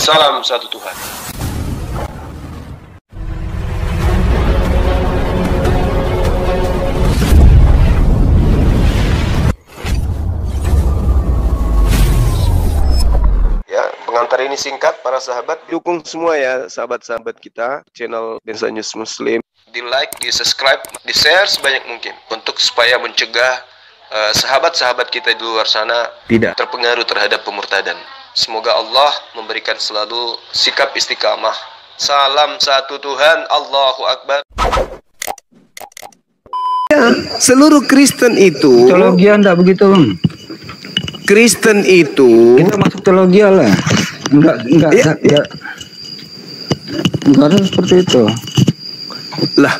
Salam satu Tuhan. Ya, pengantar ini singkat para sahabat. Dukung semua ya sahabat-sahabat kita channel Densa News Muslim. Di like, di subscribe, di share sebanyak mungkin untuk supaya mencegah sahabat-sahabat kita di luar sana tidak terpengaruh terhadap pemurtadan. Semoga Allah memberikan selalu sikap istiqamah. Salam satu Tuhan, Allahu Akbar. Ya, seluruh Kristen itu teologi enggak begitu, Bang. Kristen itu Kita masuk teologi lah. Enggak ada seperti itu. lah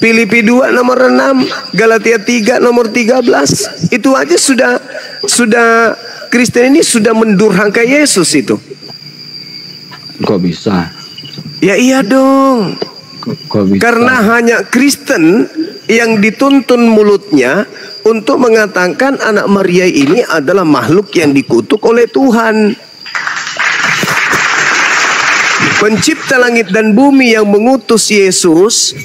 Filipi 2 nomor 6, Galatia 3 nomor 13. Itu aja sudah Kristen ini sudah mendurhaka Yesus itu. Kok bisa? Ya iya dong. Kok bisa? Karena hanya Kristen yang dituntun mulutnya untuk mengatakan anak Maria ini adalah makhluk yang dikutuk oleh Tuhan. Pencipta langit dan bumi yang mengutus Yesus,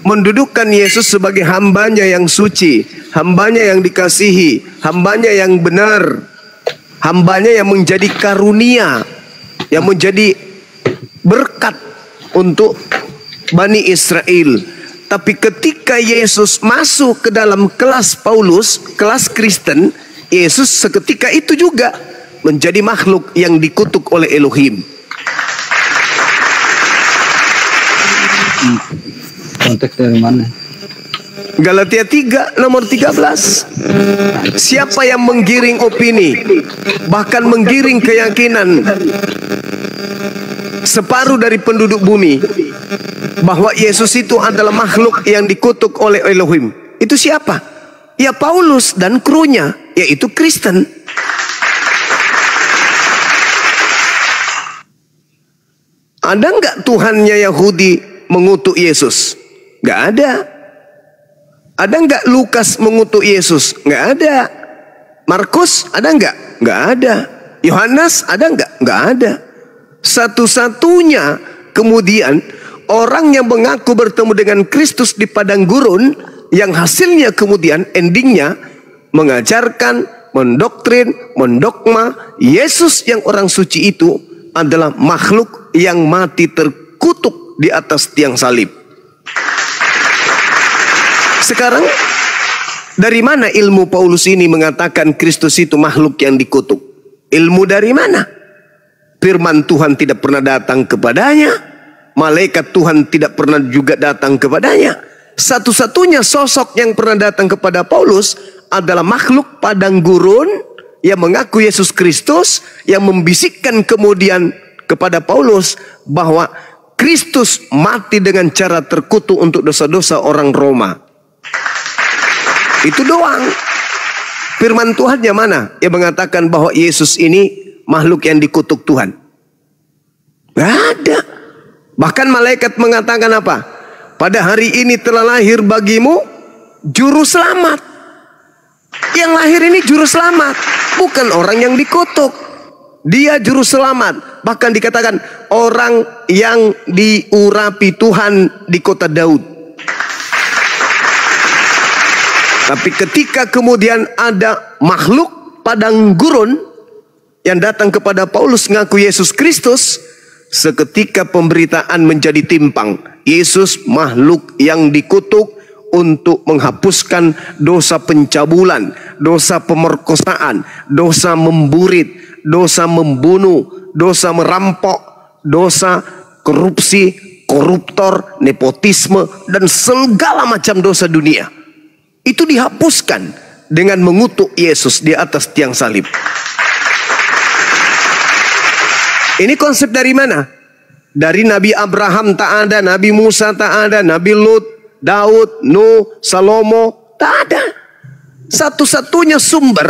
mendudukkan Yesus sebagai hambanya yang suci, hambanya yang dikasihi, hambanya yang benar, hambanya yang menjadi karunia, yang menjadi berkat untuk Bani Israel. Tapi ketika Yesus masuk ke dalam kelas Paulus, kelas Kristen, Yesus seketika itu juga menjadi makhluk yang dikutuk oleh Elohim. Konteks dari mana? Galatia 3 nomor 13. Siapa yang menggiring opini, bahkan menggiring keyakinan separuh dari penduduk bumi bahwa Yesus itu adalah makhluk yang dikutuk oleh Elohim? Itu siapa? Ya Paulus dan krunya, yaitu Kristen. Ada nggak Tuhannya Yahudi mengutuk Yesus? Nggak ada. Ada nggak Lukas mengutuk Yesus? Nggak ada. Markus ada nggak? Nggak ada. Yohanes ada nggak? Nggak ada. Satu-satunya kemudian orang yang mengaku bertemu dengan Kristus di padang gurun, yang hasilnya kemudian endingnya mengajarkan, mendoktrin, mendogma Yesus yang orang suci itu adalah makhluk yang mati terkutuk di atas tiang salib. Sekarang dari mana ilmu Paulus ini mengatakan Kristus itu makhluk yang dikutuk? Ilmu dari mana? Firman Tuhan tidak pernah datang kepadanya, malaikat Tuhan tidak pernah juga datang kepadanya. Satu-satunya sosok yang pernah datang kepada Paulus adalah makhluk padang gurun yang mengaku Yesus Kristus, yang membisikkan kemudian kepada Paulus bahwa Kristus mati dengan cara terkutuk untuk dosa-dosa orang Roma. Itu doang. Firman Tuhannya mana yang mengatakan bahwa Yesus ini makhluk yang dikutuk Tuhan? Gak ada. Bahkan malaikat mengatakan apa? Pada hari ini telah lahir bagimu juru selamat. Yang lahir ini juru selamat, bukan orang yang dikutuk. Dia juru selamat. Bahkan dikatakan orang yang diurapi Tuhan di kota Daud. Tapi ketika kemudian ada makhluk padang gurun yang datang kepada Paulus ngaku Yesus Kristus, seketika pemberitaan menjadi timpang. Yesus makhluk yang dikutuk untuk menghapuskan dosa pencabulan, dosa pemerkosaan, dosa memburit, dosa membunuh, dosa merampok, dosa korupsi, koruptor, nepotisme, dan segala macam dosa dunia. Itu dihapuskan dengan mengutuk Yesus di atas tiang salib. Ini konsep dari mana? Dari Nabi Abraham tak ada, Nabi Musa tak ada, Nabi Lut, Daud, Nuh, Salomo, tak ada. Satu-satunya sumber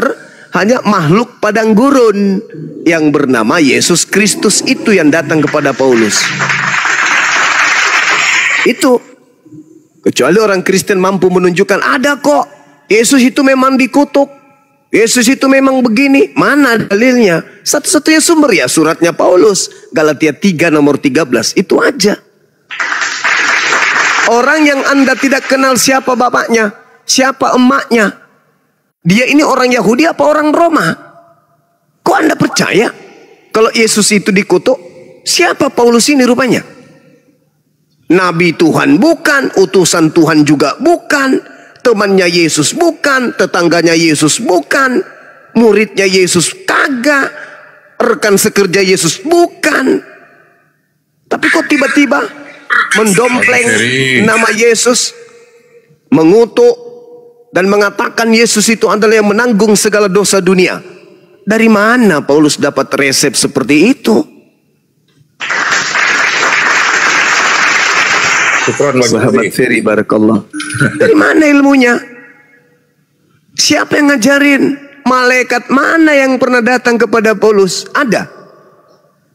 hanya makhluk padang gurun yang bernama Yesus Kristus itu yang datang kepada Paulus. Itu. Kecuali orang Kristen mampu menunjukkan ada kok Yesus itu memang dikutuk. Yesus itu memang begini. Mana dalilnya? Satu-satunya sumber ya suratnya Paulus. Galatia 3 nomor 13. Itu aja. Orang yang Anda tidak kenal siapa bapaknya, siapa emaknya, dia ini orang Yahudi apa orang Roma? Kok Anda percaya kalau Yesus itu dikutuk? Siapa Paulus ini rupanya? Nabi Tuhan bukan, utusan Tuhan juga bukan, temannya Yesus bukan, tetangganya Yesus bukan, muridnya Yesus kagak, rekan sekerja Yesus bukan. Tapi kok tiba-tiba mendompleng nama Yesus, mengutuk dan mengatakan Yesus itu adalah yang menanggung segala dosa dunia. Dari mana Paulus dapat resep seperti itu? Sahabat Ferry, barakallah. Dari mana ilmunya? Siapa yang ngajarin? Malaikat mana yang pernah datang kepada Paulus? Ada?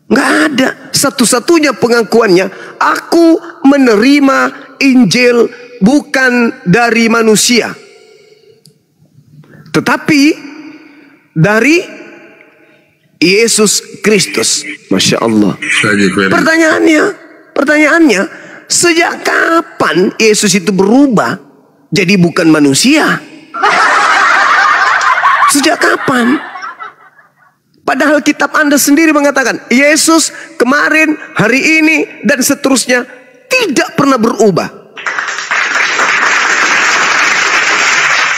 Nggak ada. Satu-satunya pengakuannya, aku menerima Injil bukan dari manusia, tetapi dari Yesus Kristus. Masya Allah. Pertanyaannya, sejak kapan Yesus itu berubah jadi bukan manusia? Sejak kapan? Padahal kitab Anda sendiri mengatakan Yesus kemarin, hari ini, dan seterusnya tidak pernah berubah.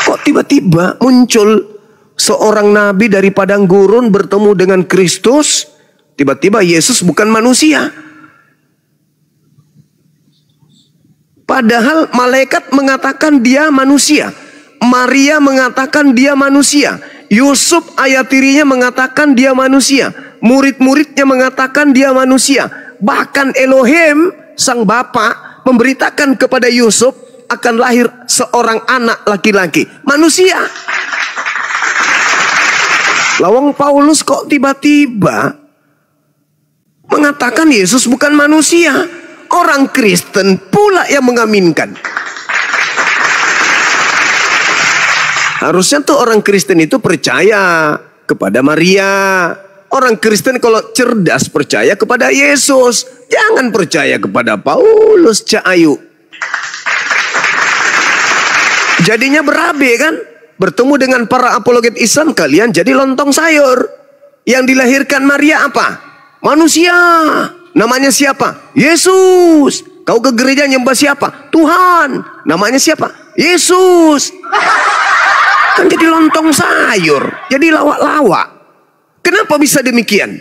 Kok tiba-tiba muncul seorang nabi dari padang gurun bertemu dengan Kristus? Tiba-tiba Yesus bukan manusia. Padahal malaikat mengatakan dia manusia, Maria mengatakan dia manusia, Yusuf ayah tirinya mengatakan dia manusia, murid-muridnya mengatakan dia manusia. Bahkan Elohim sang bapa memberitakan kepada Yusuf akan lahir seorang anak laki-laki, manusia. Lawang Paulus kok tiba-tiba mengatakan Yesus bukan manusia? Orang Kristen pula yang mengaminkan. Harusnya tuh orang Kristen itu percaya kepada Maria. Orang Kristen kalau cerdas percaya kepada Yesus. Jangan percaya kepada Paulus, Cak Ayu. Jadinya berabe kan? Bertemu dengan para apologet Islam, kalian jadi lontong sayur. Yang dilahirkan Maria apa? Manusia. Namanya siapa? Yesus. Kau ke gereja nyembah siapa? Tuhan. Namanya siapa? Yesus. Kan jadi lontong sayur, jadi lawak-lawak. Kenapa bisa demikian?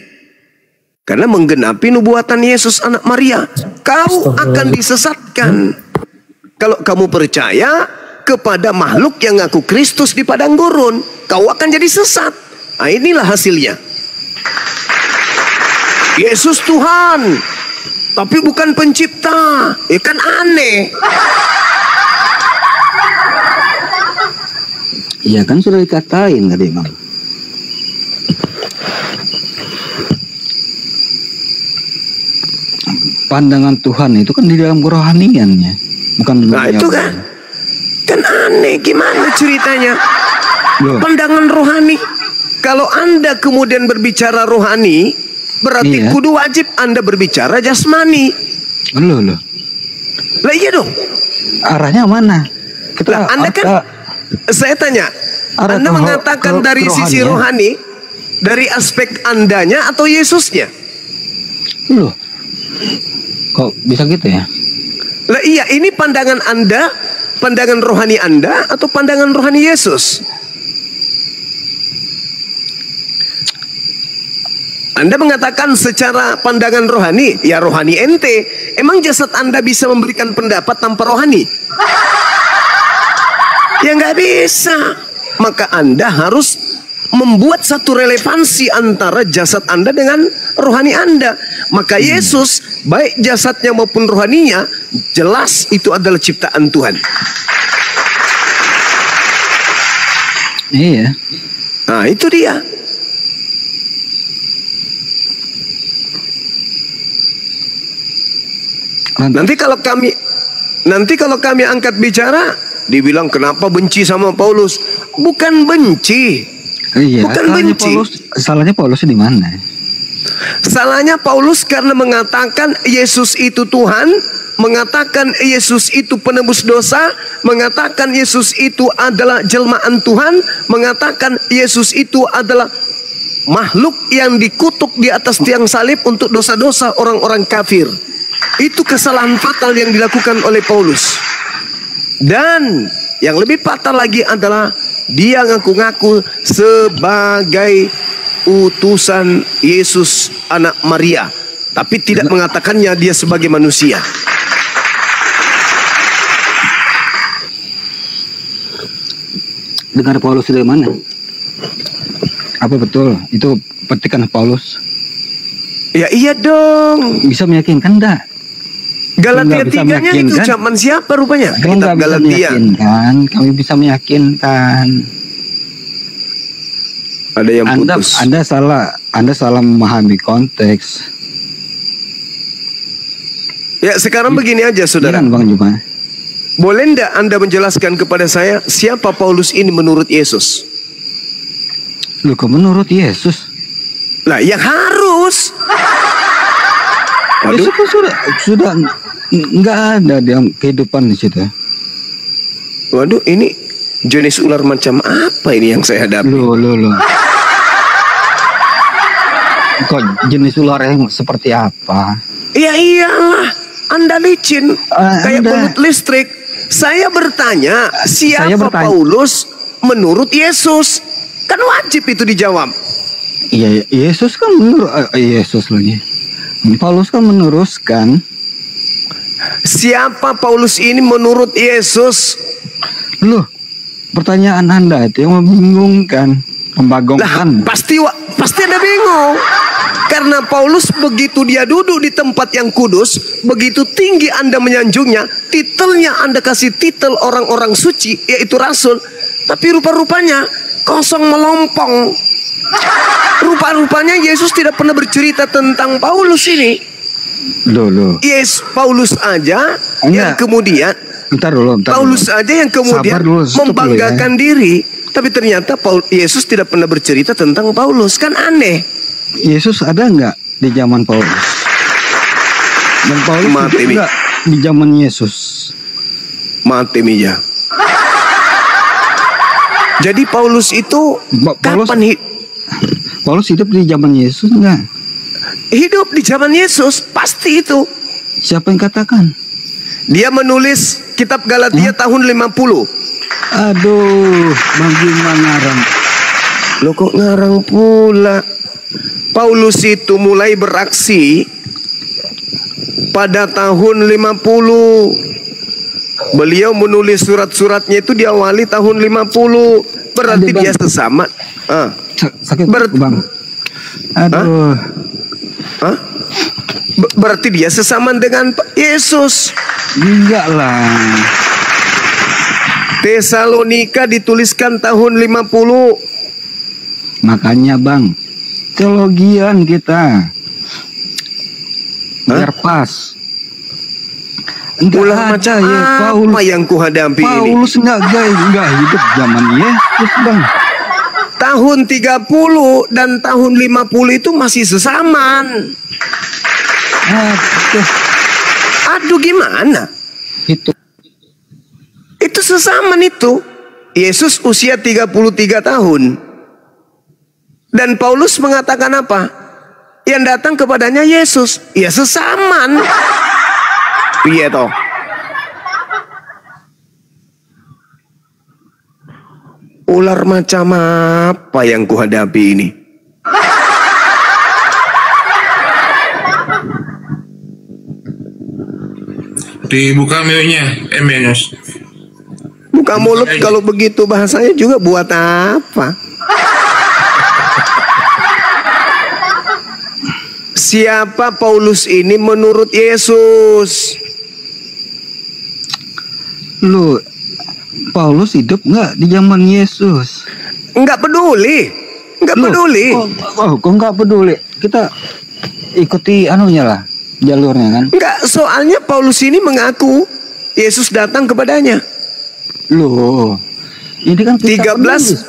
Karena menggenapi nubuatan Yesus anak Maria. Kau akan disesatkan kalau kamu percaya kepada makhluk yang ngaku Kristus di padang gurun. Kau akan jadi sesat. Nah, inilah hasilnya. Yesus Tuhan, tapi bukan pencipta. Ya kan aneh. Iya kan sudah dikatain tadi Bang. Pandangan Tuhan itu kan di dalam kerohaniannya, bukan di dalam. Nah itu kan aneh. Gimana ceritanya? Loh. Pandangan rohani. Kalau Anda kemudian berbicara rohani, berarti iya, kudu wajib Anda berbicara jasmani. Loh. Lah iya dong. Arahnya mana? Lah, Anda kan, saya tanya, Anda mengatakan dari sisi rohani, dari aspek Andanya atau Yesusnya? Loh, kok bisa gitu ya? Lah iya, ini pandangan Anda, pandangan rohani Anda atau pandangan rohani Yesus? Anda mengatakan secara pandangan rohani, ya rohani ente. Emang jasad Anda bisa memberikan pendapat tanpa rohani? Ya nggak bisa. Maka Anda harus membuat satu relevansi antara jasad Anda dengan rohani Anda. Maka Yesus, baik jasadnya maupun rohaninya, jelas itu adalah ciptaan Tuhan. Iya. Nah itu dia. Nanti kalau kami angkat bicara, dibilang kenapa benci sama Paulus? Bukan benci, Iya, Bukan benci. Salahnya Paulus di mana? Salahnya Paulus karena mengatakan Yesus itu Tuhan, mengatakan Yesus itu penebus dosa, mengatakan Yesus itu adalah jelmaan Tuhan, mengatakan Yesus itu adalah makhluk yang dikutuk di atas tiang salib untuk dosa-dosa orang-orang kafir. Itu kesalahan fatal yang dilakukan oleh Paulus. Dan yang lebih fatal lagi adalah dia ngaku-ngaku sebagai utusan Yesus anak Maria, tapi tidak mengatakannya dia sebagai manusia. Dengar Paulus dari mana? Apa betul itu petikan Paulus? Ya iya dong. Bisa meyakinkan enggak? Galatia Bisa 3-nya itu meyakinkan. zaman siapa rupanya? Kalau Kitab nggak bisa Galatia. meyakinkan, kami bisa meyakinkan. Ada yang putus. Anda salah memahami konteks. Ya sekarang begini aja saudara. Iya, Bang Juma. Boleh ndak Anda menjelaskan kepada saya siapa Paulus ini menurut Yesus? Loh, kok menurut Yesus? Lah yang harus. Waduh. Yesus kan sudah nggak ada di kehidupan di situ. Waduh, ini jenis ular macam apa ini yang saya hadapi? Loh. Kok jenis ular yang seperti apa? Ya iyalah, Anda licin kayak Anda. belut listrik. Saya bertanya, siapa Saya bertanya. Paulus menurut Yesus? Kan wajib itu dijawab. Iya, Yesus kan Yesus lagi. Paulus kan meneruskan. Siapa Paulus ini menurut Yesus? Loh, pertanyaan Anda itu yang membingungkan, Lah, membagongkan. pasti Anda bingung. Karena Paulus begitu dia duduk di tempat yang kudus, begitu tinggi Anda menyanjungnya, titelnya Anda kasih titel orang-orang suci, yaitu rasul. Tapi rupa-rupanya kosong melompong. Rupa-rupanya Yesus tidak pernah bercerita tentang Paulus ini. Loh. Yes, Paulus aja yang Enggak. kemudian Bentar dulu. Paulus aja yang kemudian Sabar dulu, stop membanggakan diri. Tapi ternyata Yesus tidak pernah bercerita tentang Paulus. Kan aneh. Yesus ada nggak di zaman Paulus? Dan Paulus Mati, hidup Mi. nggak di zaman Yesus? Mati Mija. Jadi Paulus itu Paulus- kapan Paulus hidup di zaman Yesus nggak? hidup di zaman Yesus? Pasti itu. Siapa yang katakan? Dia menulis kitab Galatia tahun 50. Aduh, bagaimana ngarang? Loh kok ngarang pula? Paulus itu mulai beraksi pada tahun 50. Beliau menulis surat-suratnya itu diawali tahun 50. Berarti Aduh, Bang. dia sesama. Sakit Ber- bang. Aduh. Hah? Berarti dia sesama dengan Yesus. Enggak lah. Tesalonika dituliskan tahun 50. Makanya bang, teologian kita biar pas. Enggak Ulah ada macam ya apa Paulus. yang kuhadapi ini? Paulus enggak hidup zaman Yesus bang. Tahun 30 dan tahun 50 itu masih sesaman. Aduh, Aduh gimana? itu Itu sesaman itu. Yesus usia 33 tahun. Dan Paulus mengatakan apa? Yang datang kepadanya Yesus. Ya sesaman. Iya toh. Ular macam apa yang kuhadapi ini? Dibuka mute-nya, Menyos. Buka mulut kalau begitu bahasanya juga buat apa? Siapa Paulus ini menurut Yesus? lu Paulus hidup nggak di zaman Yesus? Enggak peduli. Enggak Loh, peduli. kok nggak peduli? Kita ikuti anunya lah, jalurnya kan. Enggak, soalnya Paulus ini mengaku Yesus datang kepadanya. Loh, ini kan 13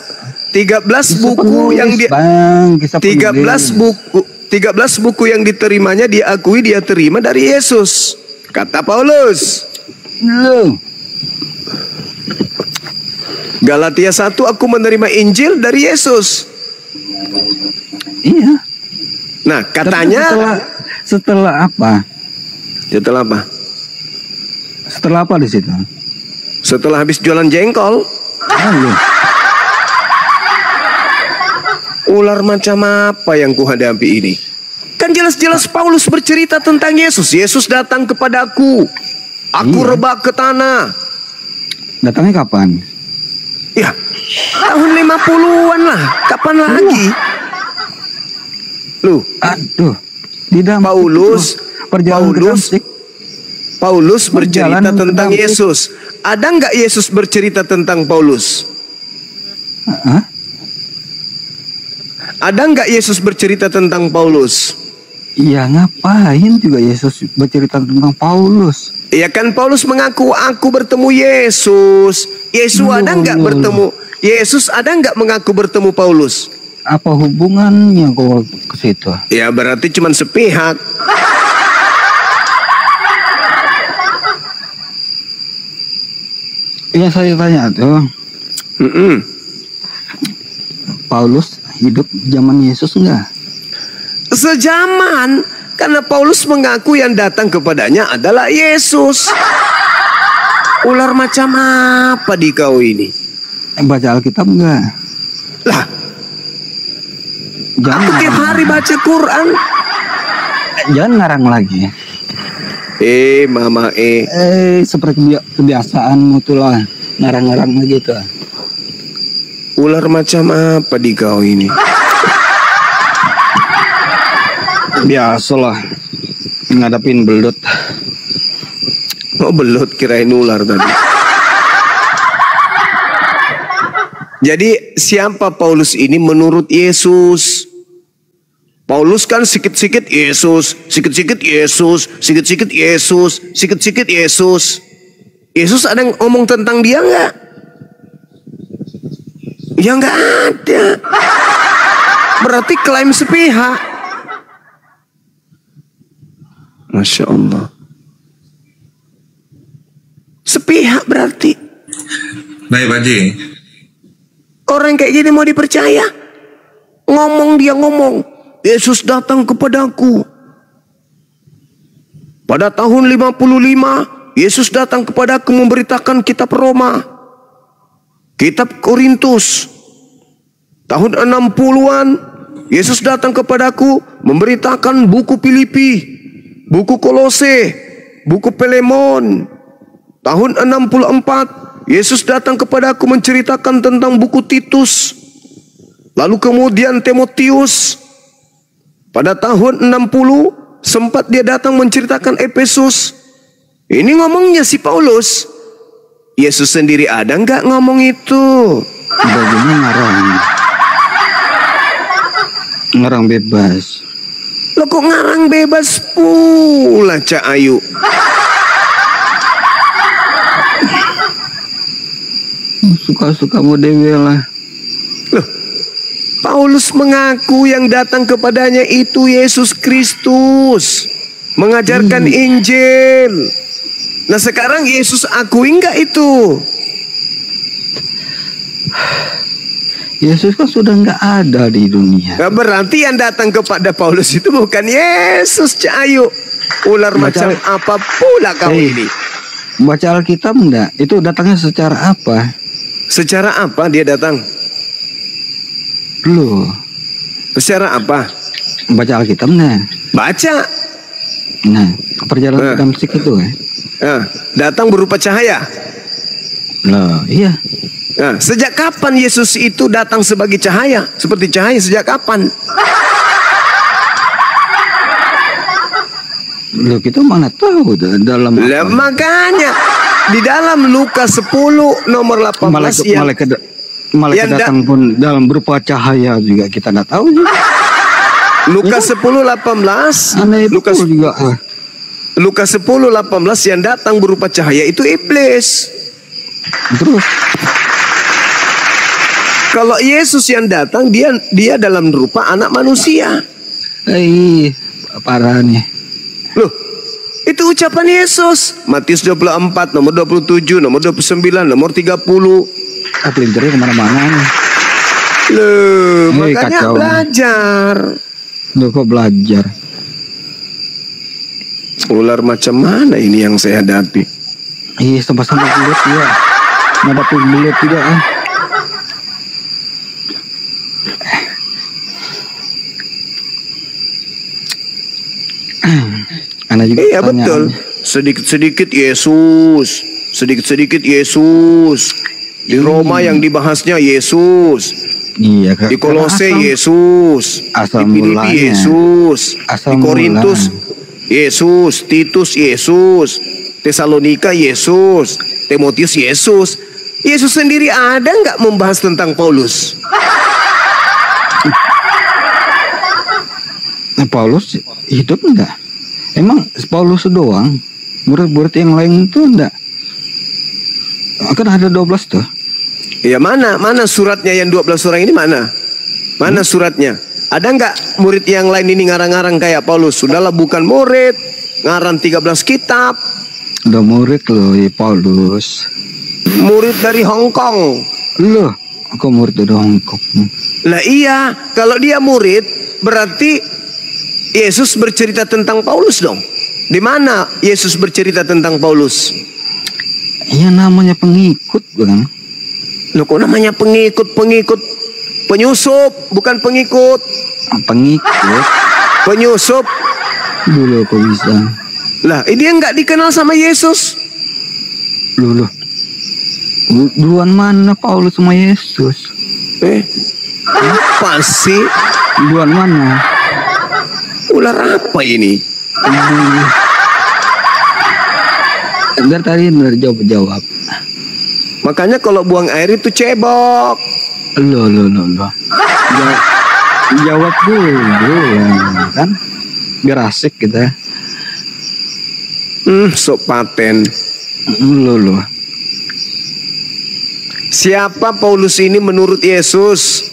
13 buku yang dia Bang, kisah 13 buku yang diterimanya diakui dia terima dari Yesus. Kata Paulus. Loh. Galatia 1, aku menerima Injil dari Yesus. Iya. Nah, katanya setelah apa? Setelah apa? Setelah apa di situ? Setelah habis jualan jengkol. Lalu. Ular macam apa yang kuhadapi ini? Kan jelas-jelas Paulus bercerita tentang Yesus. Yesus datang kepadaku. Aku Iya. rebah ke tanah. Datangnya kapan? Ya, tahun 50-an lah. Kapan lagi? Lu, Aduh. Tidak Paulus bercerita Perjalanan ke tentang Damaskus. Yesus. Ada nggak Yesus bercerita tentang Paulus? Hah? Ada nggak Yesus bercerita tentang Paulus? Iya, ngapain juga Yesus bercerita tentang Paulus? Ya kan Paulus mengaku aku bertemu Yesus. Yesus ada nggak bertemu? Yesus ada nggak mengaku bertemu Paulus? Apa hubungannya kok ke situ? Ya berarti cuma sepihak. Iya, saya tanya tuh, Paulus hidup zaman Yesus enggak? Sejaman, karena Paulus mengaku yang datang kepadanya adalah Yesus. Ular macam apa di kau ini? Baca Alkitab enggak? Lah, Jangan aku tiap hari baca Quran. Jangan ngarang lagi. Mama Seperti kebiasaanmu tuh lah, ngarang-ngarang gitu. Ular macam apa di kau ini? Biasalah ngadapin belut. Oh belut, kirain ular tadi. Jadi siapa Paulus ini menurut Yesus? Paulus kan sikit-sikit Yesus, sikit-sikit Yesus, sikit-sikit Yesus, sikit-sikit Yesus. Yesus ada yang ngomong tentang dia nggak? Ya nggak ada. Berarti klaim sepihak. Masya Allah. Sepihak berarti. Baik, Pak Haji. Orang kayak gini mau dipercaya? Ngomong dia ngomong. Yesus datang kepadaku. Pada tahun 55, Yesus datang kepadaku memberitakan kitab Roma. Kitab Korintus. Tahun 60-an, Yesus datang kepadaku memberitakan buku Filipi, buku Kolose, buku Filemon. Tahun 64, Yesus datang kepadaku menceritakan tentang buku Titus. Lalu kemudian Timotius. Pada tahun 60 sempat dia datang menceritakan Efesus. Ini ngomongnya si Paulus. Yesus sendiri ada nggak ngomong itu? Bagaimana ngarang? Ngarang bebas. Lo kok ngarang bebas pula, Cak Ayu? Suka-suka mau dewe lah. Loh, Paulus mengaku yang datang kepadanya itu Yesus Kristus, mengajarkan Injil. Nah sekarang Yesus akui nggak itu? Yesus kan sudah nggak ada di dunia. Nah, berarti yang datang kepada Paulus itu bukan Yesus, Cahayu. Ular macam apa pula kau ini? Baca Alkitab enggak? Itu datangnya secara apa? Secara apa dia datang? Loh, Secara apa? baca Alkitab enggak? Baca. Nah, perjalanan ke Damaskus itu ya? Nah, datang berupa cahaya. Loh, iya. Nah, sejak kapan Yesus itu datang sebagai cahaya? Seperti cahaya sejak kapan? Loh, kita mana tahu dalam Lah, makanya di dalam Lukas 10 nomor 18 malaikat datang pun dalam berupa cahaya juga kita nggak tahu sih. Lukas 10:18 Aneh Lukas juga. Lukas 10:18 yang datang berupa cahaya itu iblis. Terus Kalau Yesus yang datang, dia dalam rupa anak manusia. Parah nih. Loh, itu ucapan Yesus. Matius 24, nomor 27, nomor 29, nomor 30. Pelintirnya kemana-mana nih. Loh, makanya kacau. belajar. Loh, kok belajar? Ular macam mana ini yang saya hadapi? Sampai belut ya. Ngadapin belut juga kan. Anak juga Iya betul. Sedikit-sedikit Yesus. Sedikit-sedikit Yesus. Di Roma yang dibahasnya Yesus. Iya, Di Kolose Yesus. Di Filipi Yesus. Di Korintus Yesus. Titus Yesus. Tesalonika Yesus. Timotius Yesus. Yesus sendiri ada nggak membahas tentang Paulus? Nah, Paulus hidup enggak? Emang Paulus doang? Murid-murid yang lain itu enggak? Kan ada 12 tuh. Ya mana suratnya yang 12 orang ini mana? Mana suratnya? Ada nggak murid yang lain ini ngarang-ngarang kayak Paulus? Sudahlah bukan murid, ngarang 13 kitab. Udah murid loh ya Paulus. Murid dari Hong Kong. Loh, aku murid dari Hong Kong. Lah iya, kalau dia murid berarti Yesus bercerita tentang Paulus dong. Di mana Yesus bercerita tentang Paulus? Iya namanya pengikut bukan? Loh kok namanya pengikut? Penyusup, bukan pengikut. Pengikut? Penyusup. Dulu kok bisa? Lah ini yang nggak dikenal sama Yesus. Loh. Duluan mana Paulus sama Yesus? Apa sih? Duluan mana? Ular apa ini? Dari tadi benar jawab. Makanya kalau buang air itu cebok. Loh. Jawab dulu kan? Biar asik kita. Sok paten. Loh. Siapa Paulus ini menurut Yesus?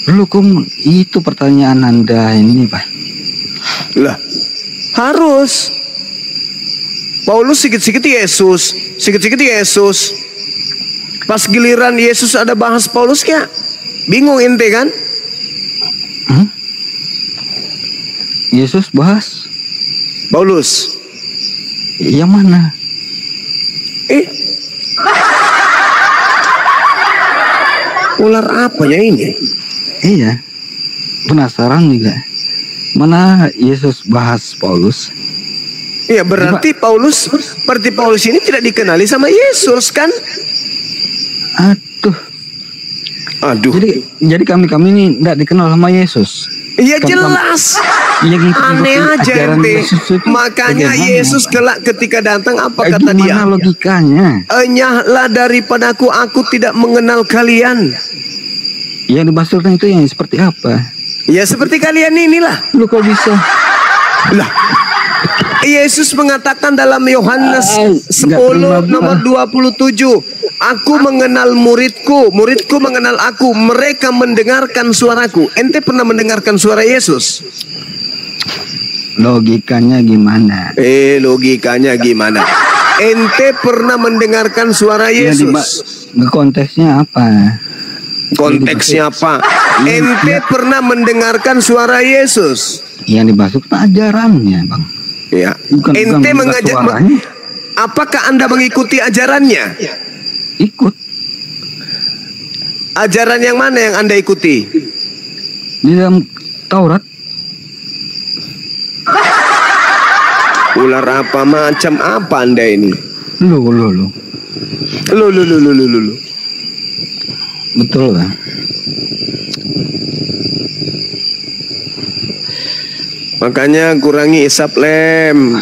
Loh, kok itu pertanyaan Anda ini, Pak? Lah, harus. Paulus sikit-sikit Yesus. Pas giliran Yesus ada bahas Paulus ya? Bingung ente kan? Yesus bahas Paulus. Yang mana? Ular apa ya ini? Iya. Penasaran juga. Mana Yesus bahas Paulus? Iya berarti Paulus ini tidak dikenali sama Yesus kan? Aduh. Jadi kami ini tidak dikenal sama Yesus. Iya jelas. Aneh aja ente. Makanya Yesus kelak ketika datang apa kata dia? Gimana logikanya? Enyahlah daripadaku, aku tidak mengenal kalian. Yang dimaksudkan itu yang seperti apa? Ya seperti kalian inilah. Lu kok bisa? Lah, Yesus mengatakan dalam Yohanes 10 nomor 27, aku mengenal muridku mengenal aku, mereka mendengarkan suaraku. Ente pernah mendengarkan suara Yesus? Logikanya gimana? Logikanya gimana? Ente pernah mendengarkan suara Yesus? Konteksnya apa? Konteksnya apa? Ente pernah mendengarkan suara Yesus? Yang dimaksud ajarannya, Bang. Ya. Ente mengajak. Apakah Anda mengikuti ajarannya? Ikut. Ajaran yang mana yang Anda ikuti? Di dalam Taurat. Ular apa macam apa Anda ini? Loh. Betul kan? Makanya kurangi isap lem.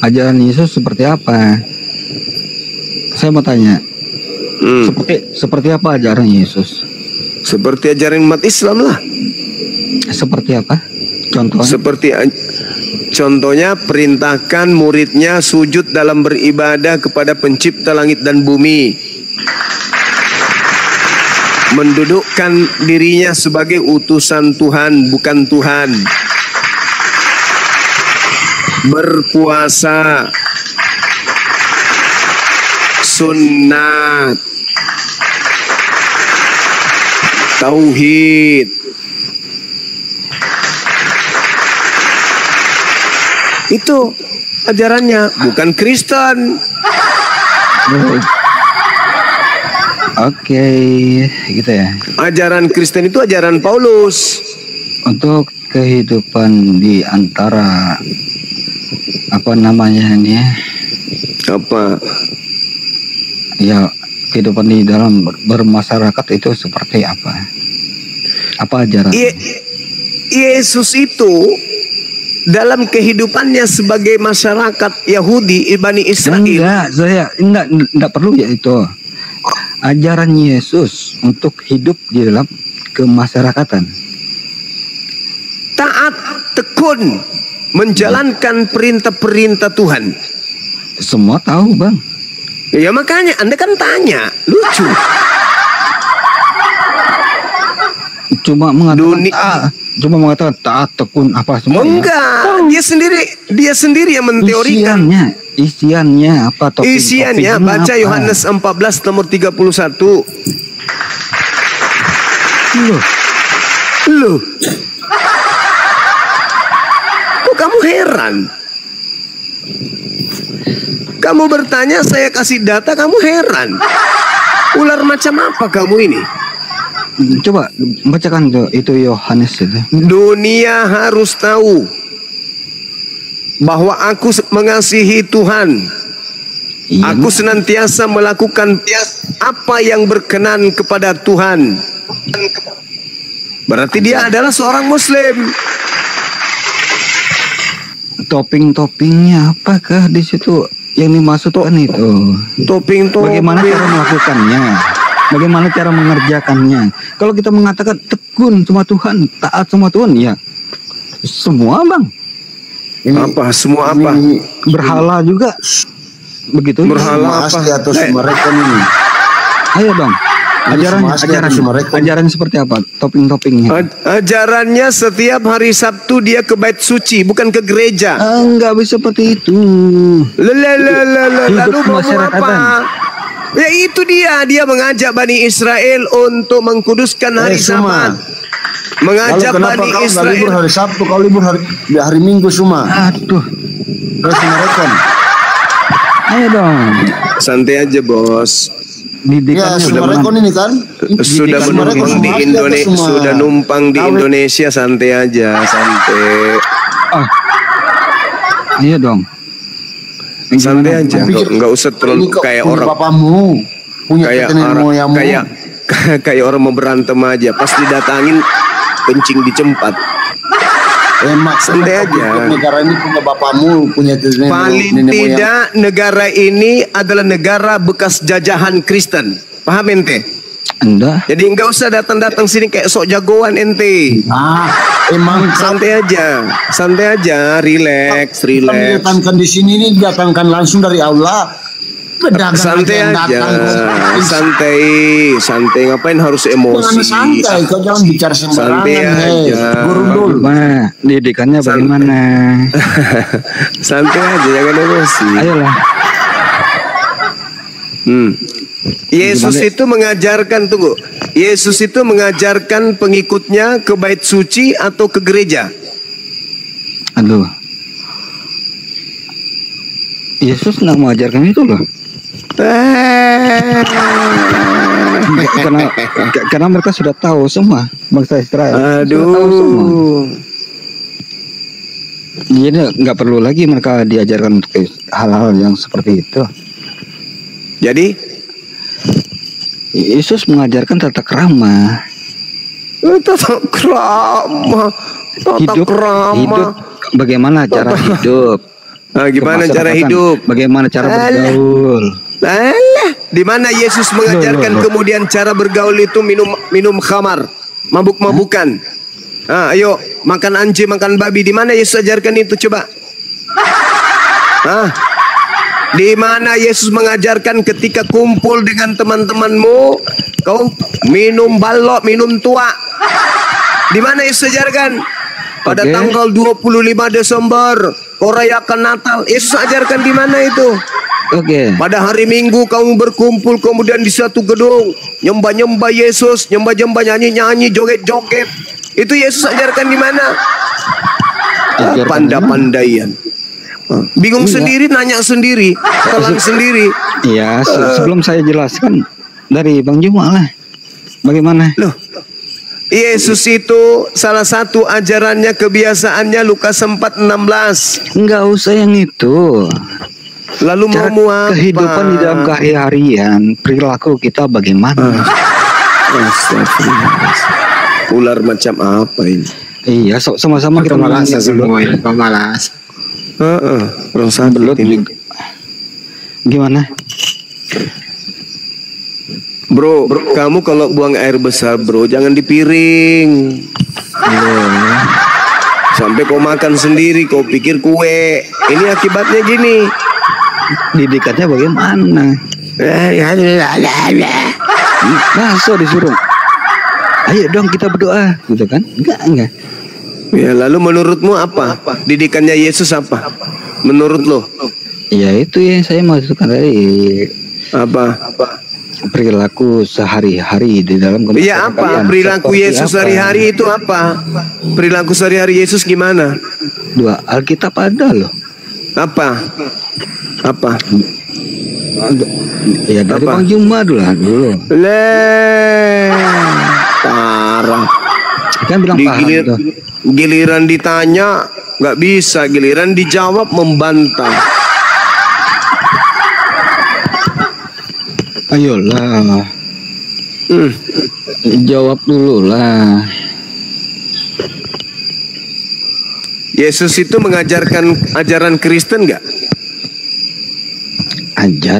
Ajaran Yesus seperti apa? Saya mau tanya. Seperti apa ajaran Yesus? Seperti ajaran umat Islam lah. Seperti apa? Contohnya? Contohnya perintahkan muridnya sujud dalam beribadah kepada pencipta langit dan bumi. mendudukkan dirinya sebagai utusan Tuhan, bukan Tuhan. Berpuasa, sunnat, tauhid. Itu ajarannya, bukan Kristen. Oke, gitu ya. Ajaran Kristen itu ajaran Paulus. Untuk kehidupan di antara apa namanya ini? Apa? Ya, kehidupan di dalam bermasyarakat itu seperti apa? Apa ajaran? Yesus itu dalam kehidupannya sebagai masyarakat Yahudi, Bani Israel. Enggak perlu ya itu. Ajaran Yesus untuk hidup di dalam kemasyarakatan. Taat, tekun, menjalankan perintah-perintah Tuhan. Semua tahu, Bang. Ya makanya Anda kan tanya, lucu. Cuma mengatakan taat, tekun apa semua. Enggak, dia sendiri yang menteorikan. Isiannya apa? Isiannya baca apa? Yohanes 14 nomor 31. Loh. Kok kamu heran? Kamu bertanya, saya kasih data, kamu heran. Ular macam apa kamu ini? Coba bacakan itu Yohanes itu. Dunia harus tahu bahwa aku mengasihi Tuhan. Iya, Aku senantiasa melakukan apa yang berkenan kepada Tuhan. Berarti dia adalah seorang Muslim. Topping-toppingnya apakah di situ yang dimaksudkan itu? Topping-topping. Bagaimana cara melakukannya? Bagaimana cara mengerjakannya? Kalau kita mengatakan tekun sama Tuhan, taat sama Tuhan, ya semua, Bang. Ini, apa? Semua apa? Berhala juga. Begitu. Berhala apa? Atau mereka ini. Ayo dong. Ajaran seperti apa? Topping-toppingnya. Ajarannya setiap hari Sabtu dia ke bait suci, bukan ke gereja. Enggak bisa seperti itu. Lalu mau apa? Ya itu dia mengajak Bani Israel untuk mengkuduskan hari Sabat. Mengajak Bani Israel. Libur hari Sabtu, kau libur hari Minggu semua. Aduh. Terus mereka. Ayo dong. Santai aja, Bos. Ya, mereka ini kan sudah menumpang di Indonesia, sudah numpang di Indonesia, santai aja, santai. Ayo dong. Santai aja, nggak usah terlalu kayak orang bapamu punya kayak orang mau berantem aja, pas didatangin kencing di cempat. Santai aja. Negara ini punya bapamu, punya paling tidak negara ini adalah negara bekas jajahan Kristen, paham ente? Anda. Jadi nggak usah datang sini kayak sok jagoan ente. Emang santai aja, relax. Datangkan di sini ini datangkan langsung dari Allah. Santai aja, santai. Ngapain harus emosi? Santai, kau jangan bicara sembarangan. Santai aja. Gurundul. Gimana? Didikannya bagaimana? Santai aja, jangan emosi. Ayolah. Yesus itu mengajarkan, Yesus itu mengajarkan pengikutnya ke bait suci atau ke gereja? Aduh. Yesus nggak mengajarkan itu loh. Karena mereka sudah tahu semua, bangsa Israel. Aduh. Jadi nggak perlu lagi mereka diajarkan untuk hal-hal yang seperti itu. Jadi Yesus mengajarkan tata krama. Hidup. Bagaimana cara hidup? Gimana cara hidup? Bagaimana cara bergaul? Di mana Yesus mengajarkan kemudian cara bergaul itu minum khamar, mabuk-mabukan. Ayo makan anjing, makan babi. Di mana Yesus ajarkan itu coba? Di mana Yesus mengajarkan ketika kumpul dengan teman-temanmu, kau minum balok, minum tua. Di mana Yesus ajarkan? Pada tanggal 25 Desember, kau rayakan Natal. Yesus ajarkan di mana itu? Pada hari Minggu kamu berkumpul kemudian di satu gedung, nyembah-nyembah Yesus, nyembah-nyembah, nyanyi-nyanyi, joget-joget. Itu Yesus ajarkan di mana? Pandai-pandaian. Bingung sendiri, nanya sendiri, telan sendiri. Iya, sebelum saya jelaskan dari Bang Juma lah. Bagaimana? Loh, Yesus itu salah satu ajarannya, kebiasaannya Lukas 4:16. Enggak usah yang itu. Lalu mau apa? Kehidupan di dalam keseharian, perilaku kita bagaimana? Astagfirullah. Ular macam apa ini? Iya, sama-sama kita Pemalas semua ini, pemalas. Orang sakit ini. Gimana? Bro, kamu kalau buang air besar, bro, jangan di piring. Sampai kau makan sendiri, kau pikir kue. Ini akibatnya gini. Didikannya bagaimana? Masa disuruh? Ayo dong kita berdoa, gitu kan? Enggak. Ya, lalu menurutmu apa? Didikannya Yesus apa? Menurut lo? Ya itu yang saya maksudkan tadi. Apa? Perilaku sehari-hari di dalam kehidupan. Iya, apa? Perilaku Yesus sehari-hari itu apa? Perilaku sehari-hari Yesus gimana? Dua Alkitab ada loh. Apa? Ya dari Bang Juma dulu. Parah. Kan bilang paham. Giliran ditanya nggak bisa, giliran dijawab membantah. Ayolah, jawab dulu lah. Yesus itu mengajarkan ajaran Kristen nggak? Ajar.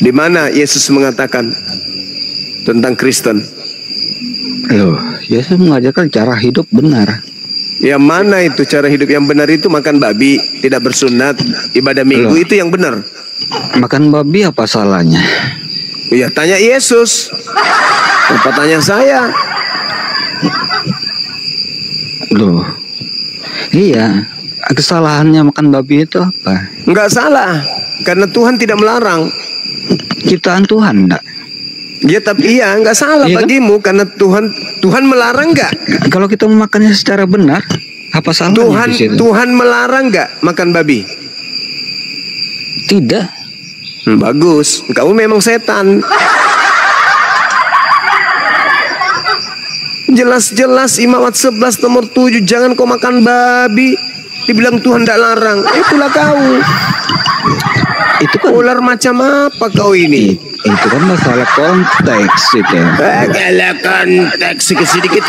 Di mana Yesus mengatakan tentang Kristen? Loh, Yesus mengajarkan cara hidup benar. Yang mana itu cara hidup yang benar? Itu makan babi, tidak bersunat, ibadah minggu. Loh, itu yang benar. Makan babi apa salahnya? Iya, tanya Yesus. Apa tanya saya? Loh, iya, kesalahannya makan babi itu apa? Enggak salah, karena Tuhan tidak melarang. Ciptaan Tuhan enggak? Ya, tapi iya, enggak salah iya, bagimu kan? Karena Tuhan melarang enggak? Kalau kita memakannya secara benar, apa salahnya? Tuhan melarang enggak makan babi? Tidak. Bagus, kamu memang setan. Jelas-jelas Imamat 11 nomor 7, jangan kau makan babi. Dibilang Tuhan tidak larang. Itulah kau. Itu kan ular macam apa kau ini? Itu kan masalah konteks itu. Kalau konteks, sedikit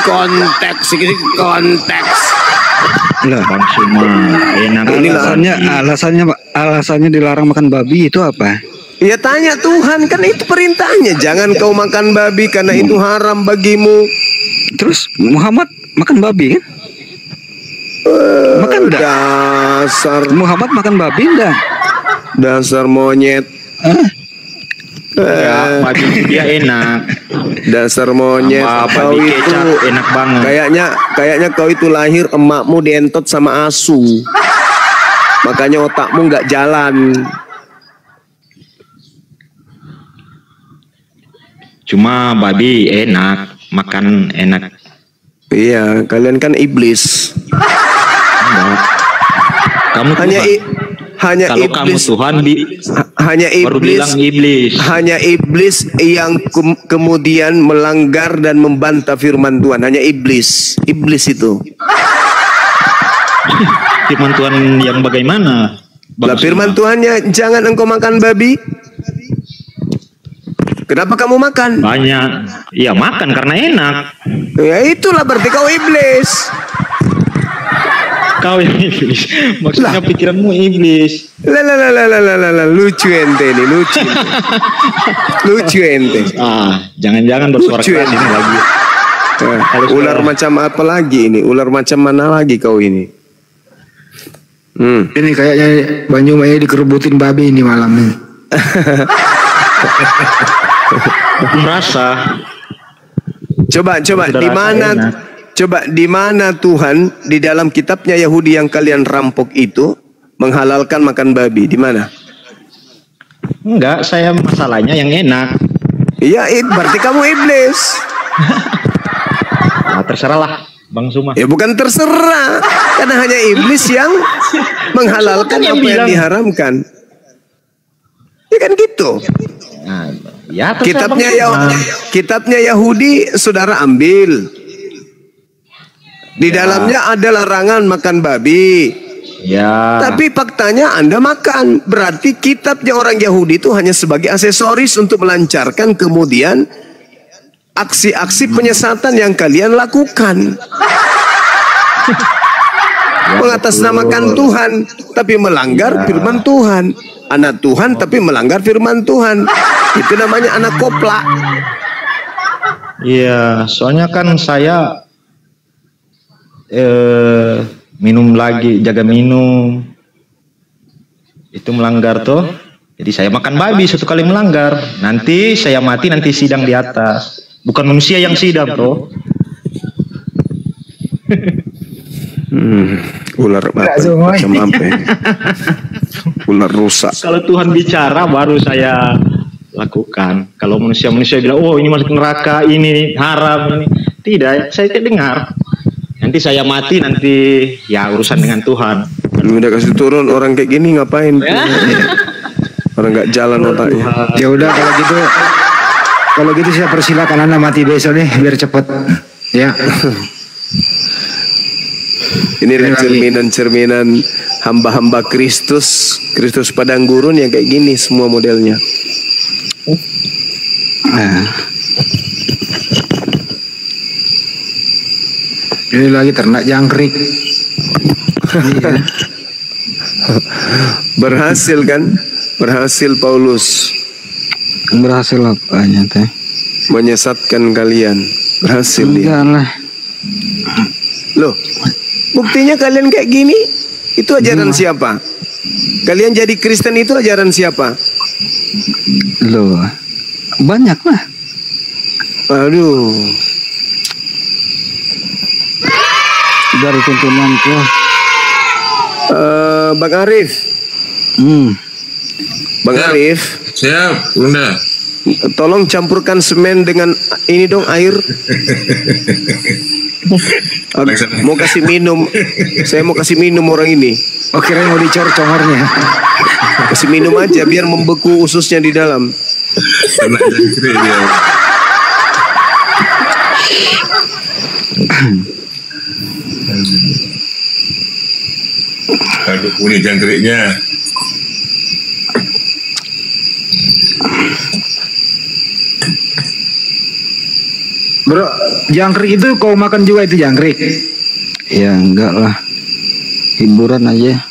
konteks. Lah, cuma enak. Alasannya dilarang makan babi itu apa? Ya tanya Tuhan, kan itu perintahnya. Jangan kau makan babi karena itu haram bagimu. Terus Muhammad makan babi kan? Makan enggak? Dasar Muhammad makan babi enggak? Dasar monyet. Ya, babi dia enak. Dasar monyet. Kau itu kecap, enak banget. Kayaknya kau itu lahir emakmu dientot sama asu. Makanya otakmu nggak jalan. Cuma babi enak, makan enak. Iya, kalian kan iblis. Enggak. Kamu hanya kalau iblis. Kamu Tuhan hanya iblis. Baru bilang iblis. Hanya iblis yang kemudian melanggar dan membantah firman Tuhan. Hanya iblis. Iblis itu. Firman Tuhan yang bagaimana? Lah, firman Tuhannya jangan engkau makan babi. Kenapa kamu makan? Banyak. Ya makan karena enak. Ya itulah berarti kau iblis. Kau iblis. Maksudnya pikiranmu iblis. Lucu ente nih, lucu. Lucu ente. Jangan-jangan bersuara keras ini lagi. Ular macam apa lagi ini? Ular macam mana lagi kau ini? Ini kayaknya Banyumaya dikerebutin babi ini malam nih. Merasa. Coba Sudah di rasa mana enak. coba di mana Tuhan di dalam kitabnya Yahudi yang kalian rampok itu menghalalkan makan babi? Di mana? Enggak, saya masalahnya yang enak. Iya, berarti kamu iblis. Nah, terserah lah Bang Suma. Ya bukan terserah, karena hanya iblis yang menghalalkan Yang apa yang bilang. diharamkan. Ya kan gitu. Nah, ya terserah Bang Suma. Kitabnya Yahudi saudara ambil. Di dalamnya ada larangan makan babi. Ya. Tapi faktanya Anda makan. Berarti kitabnya orang Yahudi itu hanya sebagai aksesoris untuk melancarkan kemudian aksi-aksi penyesatan yang kalian lakukan. Mengatasnamakan Tuhan tapi melanggar firman Tuhan. Anak Tuhan tapi melanggar firman Tuhan. Itu namanya anak koplak. Iya, soalnya kan saya minum lagi, jaga minum. Itu melanggar toh. Jadi saya makan babi satu kali melanggar. Nanti saya mati, nanti sidang di atas. Bukan manusia yang sidang toh. Ular apa? Macam apa? Ya? Ular rusak. Kalau Tuhan bicara baru saya lakukan. Kalau manusia-manusia bilang, oh ini masuk neraka, ini haram, ini tidak. Saya tidak dengar. Nanti saya mati, nanti ya urusan dengan Tuhan. Udah kasih turun orang kayak gini ngapain? Orang nggak jalan otaknya. Ya udah kalau gitu saya persilakan Anda mati besok deh biar cepet. Ya. Inilah cerminan hamba-hamba Kristus padang gurun yang kayak gini semua modelnya. Ini lagi ternak jangkrik. Berhasil kan? Berhasil Paulus. Berhasil apanya teh? Menyesatkan kalian. Berhasil dia. Enggak lah. Loh, buktinya kalian kayak gini. Itu ajaran siapa? Kalian jadi Kristen itu ajaran siapa? Loh, banyak lah. Aduh. Dari tuntunanku. Bang Arif. Bang Arif. Siap, Bunda. Tolong campurkan semen dengan ini dong air. Mau kasih minum. Saya mau kasih minum orang ini. Oh kirain mau dicor congornya. Kasih minum aja biar membeku ususnya di dalam. Kena jangkrik dia. Aduh, ini jangkriknya. Bro, jangkrik itu kau makan juga itu jangkrik? Ya enggak lah. Hiburan aja.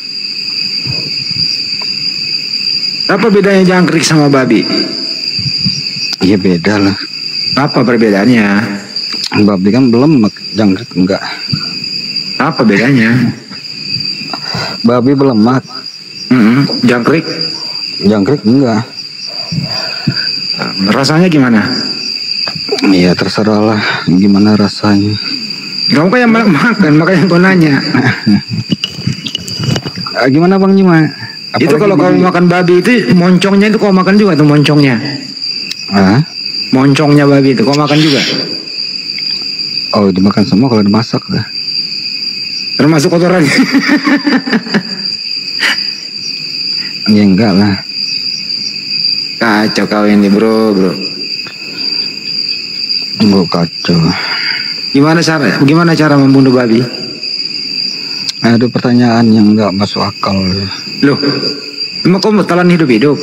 Apa bedanya jangkrik sama babi? Ya beda lah. Apa perbedaannya? Babi kan belum, jangkrik enggak. Apa bedanya? Babi berlemak. Jangkrik? Jangkrik enggak. Rasanya gimana? Iya terserah lah gimana rasanya. Kamu kan yang makan, makanya aku nanya. Gimana Bang Juma? Itu kalau kamu makan babi itu moncongnya itu kau makan juga tuh moncongnya? Moncongnya babi itu kau makan juga? Oh dimakan semua kalau dimasak lah. Termasuk kotorannya? Ya enggak lah. Kacau kau ini bro. Enggak kacau. Gimana cara membunuh babi? Ada pertanyaan yang enggak masuk akal. Loh, emang kau mau telan hidup-hidup?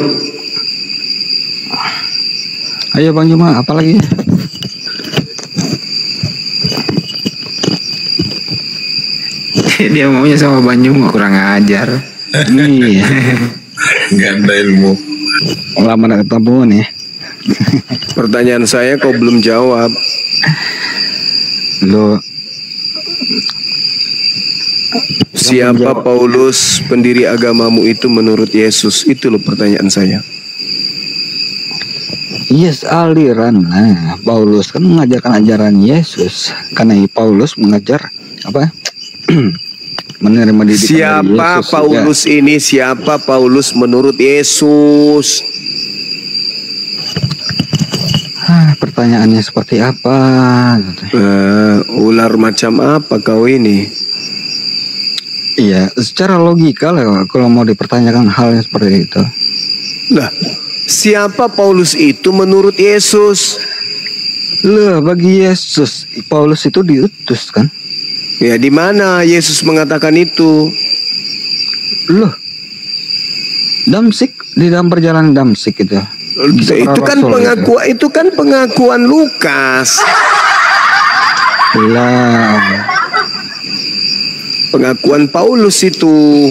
Ayo Bang Juma, apa lagi? Dia maunya sama Bang Juma, kurang ajar. Iya. Nggak ada ilmu. Lama nak ketemu nih. Pertanyaan saya kau belum jawab. Lo Siapa Paulus pendiri agamamu itu menurut Yesus? Itu loh pertanyaan saya. Yes, aliran. Nah, Paulus kan mengajarkan ajaran Yesus. Karena Paulus mengajar apa? Menerima didikan Siapa dari Yesus, Paulus ya. ini? Siapa Paulus menurut Yesus? Pertanyaannya seperti apa? Ular macam apa kau ini? Iya, secara logika lah kalau mau dipertanyakan halnya seperti itu. Lah, siapa Paulus itu menurut Yesus? Loh, bagi Yesus, Paulus itu diutus kan? Ya, di mana Yesus mengatakan itu? Loh, Damsik, di dalam perjalanan Damsik itu. Itu kan pengakuan Lukas. Lah, pengakuan Paulus itu.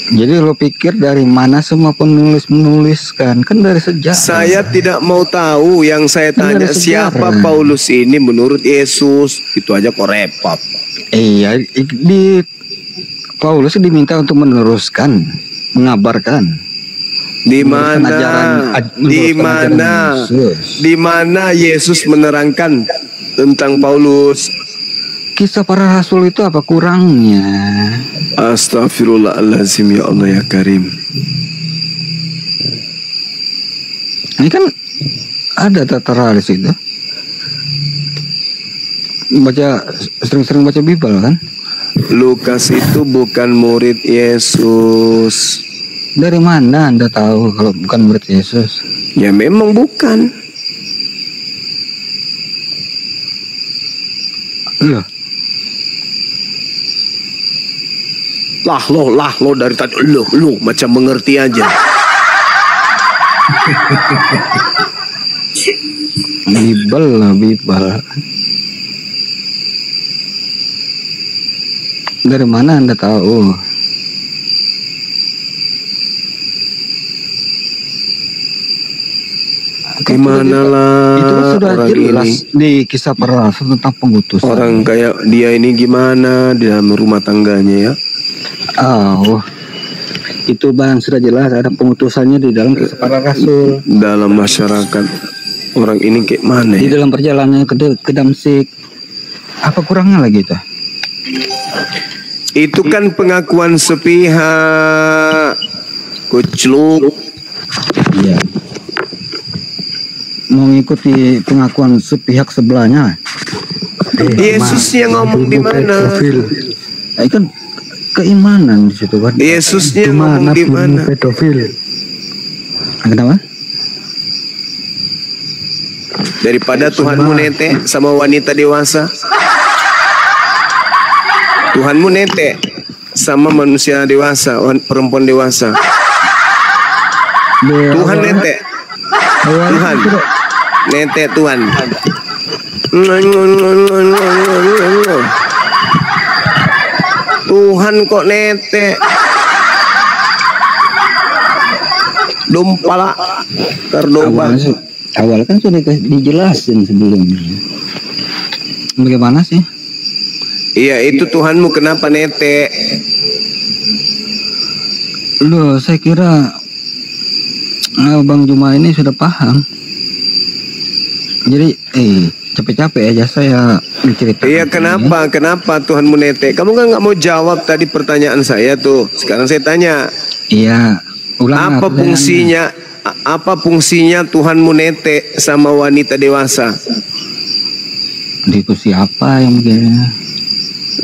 jadi lo pikir dari mana semua penulis menuliskan? Kan dari sejarah. Saya tidak mau tahu. Yang saya Kan tanya dari siapa sejarah. Paulus ini menurut Yesus. Itu aja kok repot. Iya, di Paulus diminta untuk meneruskan, mengabarkan. Di Meneruskan mana? ajaran Yesus. Di mana Yesus menerangkan tentang Paulus? Kisah para rasul itu apa kurangnya? Astagfirullahaladzim, ya Allah ya Karim. Ini kan ada tata di situ. Sering-sering baca Bible kan? Lukas itu bukan murid Yesus. Dari mana Anda tahu kalau bukan murid Yesus? Ya memang bukan. Loh, Lah lo dari tadi lo macam mengerti aja. Bible. Dari mana Anda tahu? Gimana lah Itu kan sudah orang jelas ini. di kisah para rasul tentang pengutusan. Orang kayak dia ini gimana di dalam rumah tangganya ya? Oh, itu bang sudah jelas ada pengutusannya di dalam kisah para rasul. Dalam masyarakat orang ini kayak mana Di ya? dalam perjalanannya ke Damsik. Apa kurangnya lagi itu? Itu kan pengakuan sepihak. Kucluk. Iya. Mau ngikuti pengakuan sepihak sebelahnya. Yesus yang ngomong di mana? Itu kan keimanan di situ kan. Yesusnya ngomong di mana? Pedofil. Kenapa? Daripada Tuhanmu nete sama wanita dewasa. Tuhanmu nete sama manusia dewasa, perempuan dewasa. Tuhan nete. Tuhan. Nete Tuhan. Tuhan kok nete. Dompala. Terdomba. Awal kan sudah dijelasin sebelumnya. Bagaimana sih? Iya, itu Tuhanmu kenapa nete? Loh, saya kira Bang Juma ini sudah paham. Jadi, capek-capek aja saya menceritakan. Iya, kenapa Tuhanmu nete? Kamu kan nggak mau jawab tadi pertanyaan saya tuh. Sekarang saya tanya. Iya, ulang. Apa fungsinya Tuhanmu nete sama wanita dewasa? Itu siapa yang begini?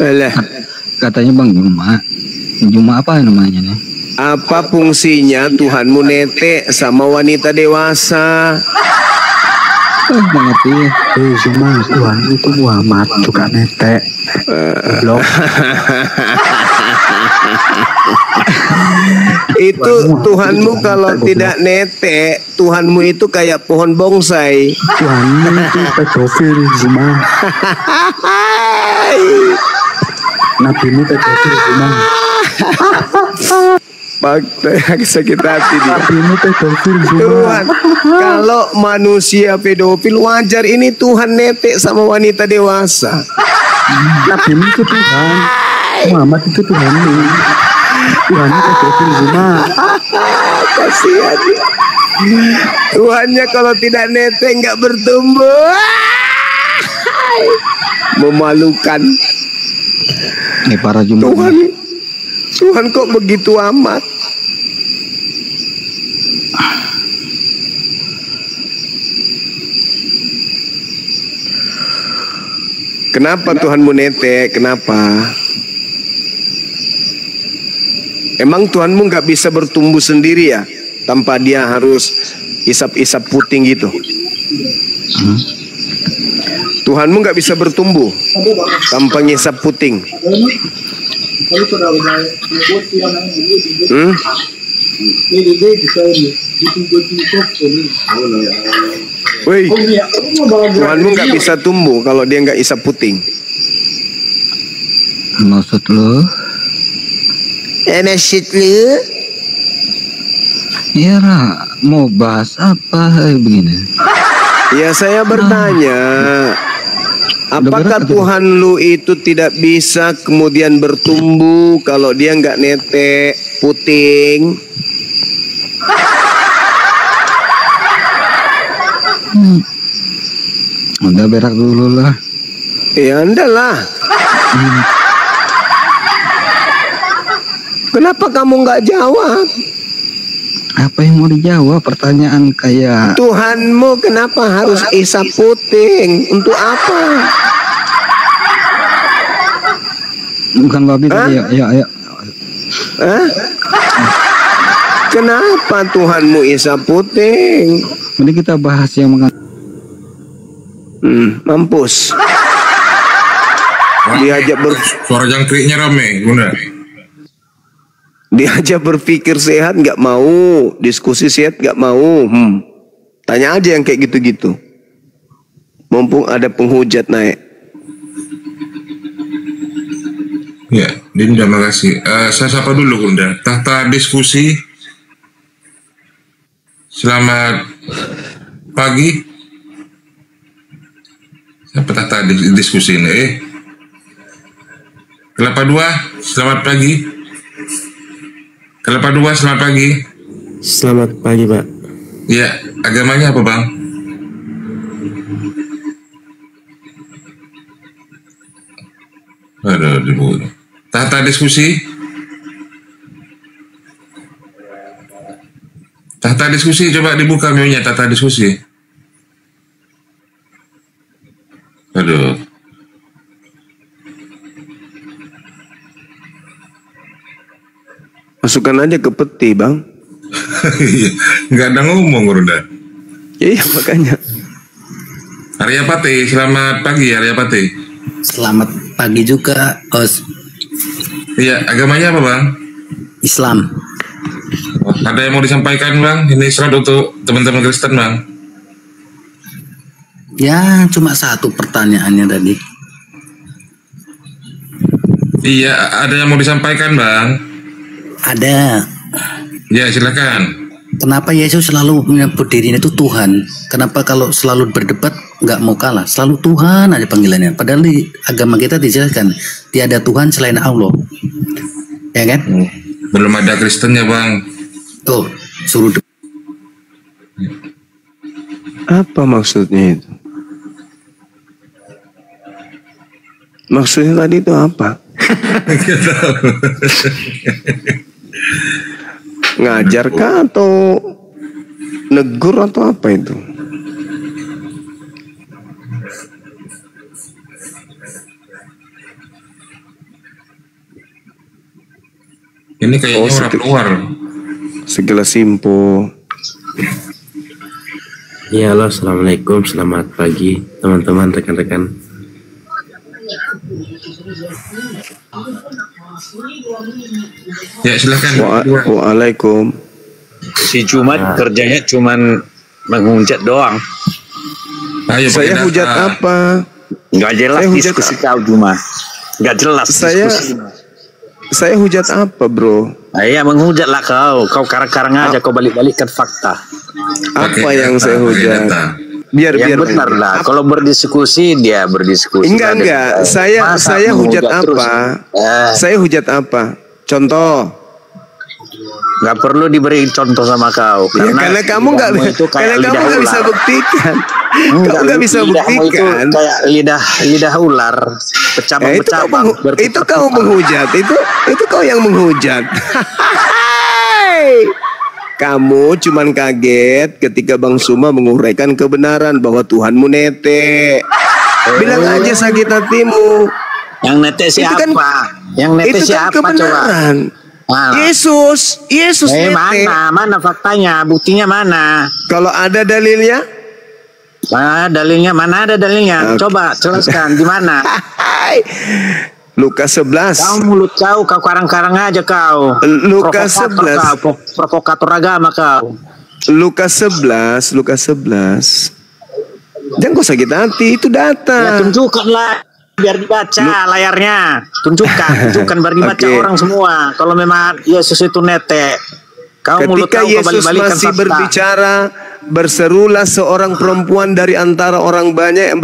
Alah, Katanya Bang Juma. Juma apa namanya nih? apa fungsinya Tuhanmu nete sama wanita dewasa? Mengerti. Cuma Tuhan itu Muhammad juga netek. Blok. Itu Tuhanmu kalau tidak nete, Tuhanmu itu kayak pohon bonsai. Tuhan itu pedofil cuma. Nabi ini pedofil cuma. Sakit hati dia. Nabi ini pedofil cuma. Tuhan, kalau manusia pedofil wajar ini Tuhan netek sama wanita dewasa. Nabi ini itu Tuhan. Muhammad itu Tuhanmu. Tuhannya kasih Zuma. Kasihan. Tuhannya kalau tidak netek nggak bertumbuh. Memalukan. Ini para jumlah. Tuhan kok begitu amat? Kenapa Tuhanmu netek? Kenapa? Emang Tuhanmu nggak bisa bertumbuh sendiri ya? Tanpa dia harus isap-isap puting gitu? Tuhanmu nggak bisa bertumbuh tanpa ngisap puting? Woi, Tuhanmu nggak bisa tumbuh kalau dia nggak isap puting. Maksud lo? Maksud lu? Ya, mau bahas apa begini? Ya saya bertanya, apakah Tuhan lu itu tidak bisa kemudian bertumbuh kalau dia nggak netek puting? Udah berak dulu lah. Ya anda lah. Kenapa kamu nggak jawab? Apa yang mau dijawab? Pertanyaan kayak Tuhanmu kenapa harus isap puting? Untuk apa? bukan babi tadi ya. Hah? Kenapa Tuhanmu isap puting? Mending kita bahas yang Mampus. Diajak Suara jangkriknya rame, Bunda. Diajak berpikir sehat nggak mau, diskusi sehat nggak mau. Tanya aja yang kayak gitu-gitu. Mumpung ada penghujat naik. Ya, Dinda, makasih. Saya sapa dulu, Bunda. Tahta diskusi. Selamat pagi. Siapa tahta diskusi ini? Kelapa 2, selamat pagi. Kelapa 2, selamat pagi. Selamat pagi, Pak. Ya, agamanya apa, Bang? Aduh, dibunuh. Tahta diskusi. Tahta diskusi, coba dibuka menu-nya, tahta diskusi. Aduh. Masukkan aja ke peti, Bang. Nggak ada ngomong, Bunda. Iya, makanya. Arya Pati, selamat pagi, Arya Pati. Selamat pagi juga, Os. Iya, agamanya apa, Bang? Islam. Ada yang mau disampaikan, Bang? Ini surat untuk teman-teman Kristen, Bang. Ya, cuma satu pertanyaannya tadi. Iya, ada yang mau disampaikan, Bang? Ada. Ya, silakan. Kenapa Yesus selalu menyebut dirinya itu Tuhan? Kenapa kalau selalu berdebat nggak mau kalah? Selalu Tuhan aja panggilannya. Padahal di agama kita dijelaskan tiada Tuhan selain Allah. Ya kan? Belum ada Kristennya, Bang. Tuh, suruh Apa maksudnya itu? Maksudnya tadi itu apa? Ngajar kah atau negur atau apa itu? Ini kayaknya orang luar. Sekilas info. Ya, halo, assalamualaikum, selamat pagi teman-teman, rekan-rekan. Ya, silakan. Waalaikum. Si Jumat kerjanya cuman menghujat doang. Ayo, Saya hujat apa? Nggak jelas diskusi kau Jumat. Nggak jelas diskusi. Saya hujat apa, bro? Nah, iya, menghujat lah kau. Kau karang-karang aja, kau balik-balikkan fakta. Apa yang saya hujat? Biar benar lah. Kalau berdiskusi dia berdiskusi. Enggak. Saya hujat apa? Saya hujat apa? Contoh. Nggak perlu diberi contoh sama kau. Karena kamu nggak bisa buktikan. Kamu nggak bisa buktikan. Itu kayak lidah ular. Pecah-pecah. Itu kau menghujat. Itu kau yang menghujat. Kamu cuman kaget ketika Bang Suma menguraikan kebenaran bahwa Tuhanmu nete. Bilang aja sakit hatimu. Yang nete siapa? Yang nete siapa coba? Yesus nete. Mana faktanya? Buktinya mana? Kalau ada dalilnya? Dalilnya mana ada dalilnya? Coba jelaskan di mana? Lukas 11. Kau mulut kau karang-karang aja kau. Lukas 11. Provokator agama kau. Lukas 11. Jangan kau sakit hati, itu data. Ya tunjukkanlah biar dibaca layarnya. Tunjukkan biar dibaca orang semua. Kalau memang Yesus itu nete. Ketika Yesus masih berbicara, berserulah seorang perempuan dari antara orang banyak yang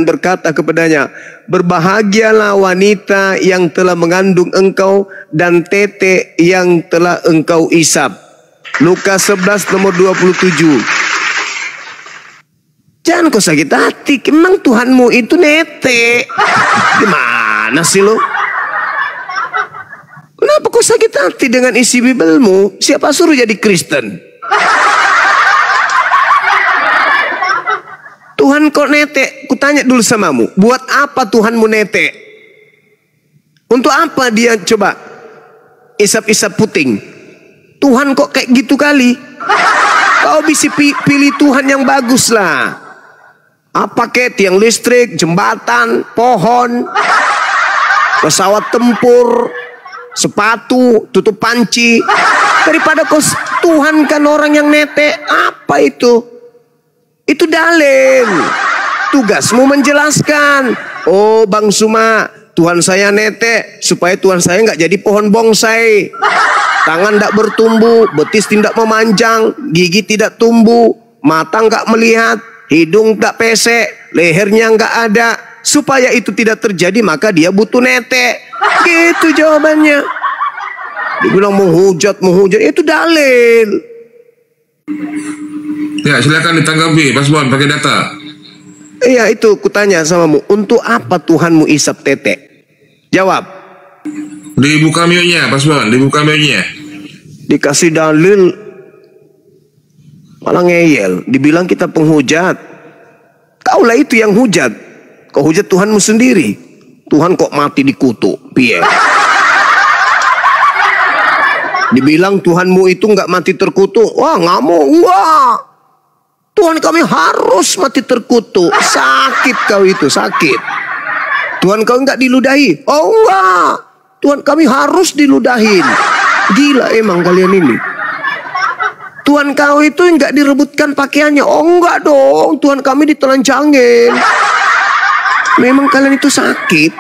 berkata kepadanya, berbahagialah wanita yang telah mengandung engkau dan tete yang telah engkau isap. Lukas 11 nomor 27. Jangan kau sakit hati, memang Tuhanmu itu nete. Gimana sih lo? Kenapa kau sakit hati dengan isi Bibelmu? Siapa suruh jadi Kristen? Tuhan kok nete? Kutanya dulu samamu, buat apa Tuhanmu nete? Untuk apa dia coba isap-isap puting? Tuhan kok kayak gitu kali? Kau bisa pilih Tuhan yang bagus lah. Apa kayak tiang listrik, jembatan, pohon, pesawat tempur, sepatu, tutup panci, daripada kau Tuhan kan orang yang nete. Apa itu? Itu dalil. Tugasmu menjelaskan. Oh Bang Suma, Tuhan saya nete supaya Tuhan saya nggak jadi pohon bonsai. Tangan tidak bertumbuh, betis tidak memanjang, gigi tidak tumbuh, mata nggak melihat, hidung tak pesek, lehernya nggak ada. Supaya itu tidak terjadi maka dia butuh nete. Gitu jawabannya. Dibilang menghujat, itu dalil. Ya silakan ditanggapi Mas Bon pakai data. Iya itu kutanya samamu, untuk apa Tuhanmu isap tete? Jawab. Dibuka mionya Mas Bon, dibuka mionya. Dikasih dalil malah ngeyel, dibilang kita penghujat. Kaulah itu yang hujat. Kau hujat Tuhanmu sendiri. Tuhan kok mati dikutuk, piye? Dibilang Tuhanmu itu nggak mati terkutuk. Wah ngamuk, wah. Tuhan kami harus mati terkutuk. Sakit kau itu, sakit. Tuhan kau nggak diludahi. Oh enggak. Tuhan kami harus diludahin. Gila emang kalian ini. Tuhan kau itu nggak direbutkan pakaiannya. Oh enggak dong. Tuhan kami ditelanjangin. Memang kalian itu sakit.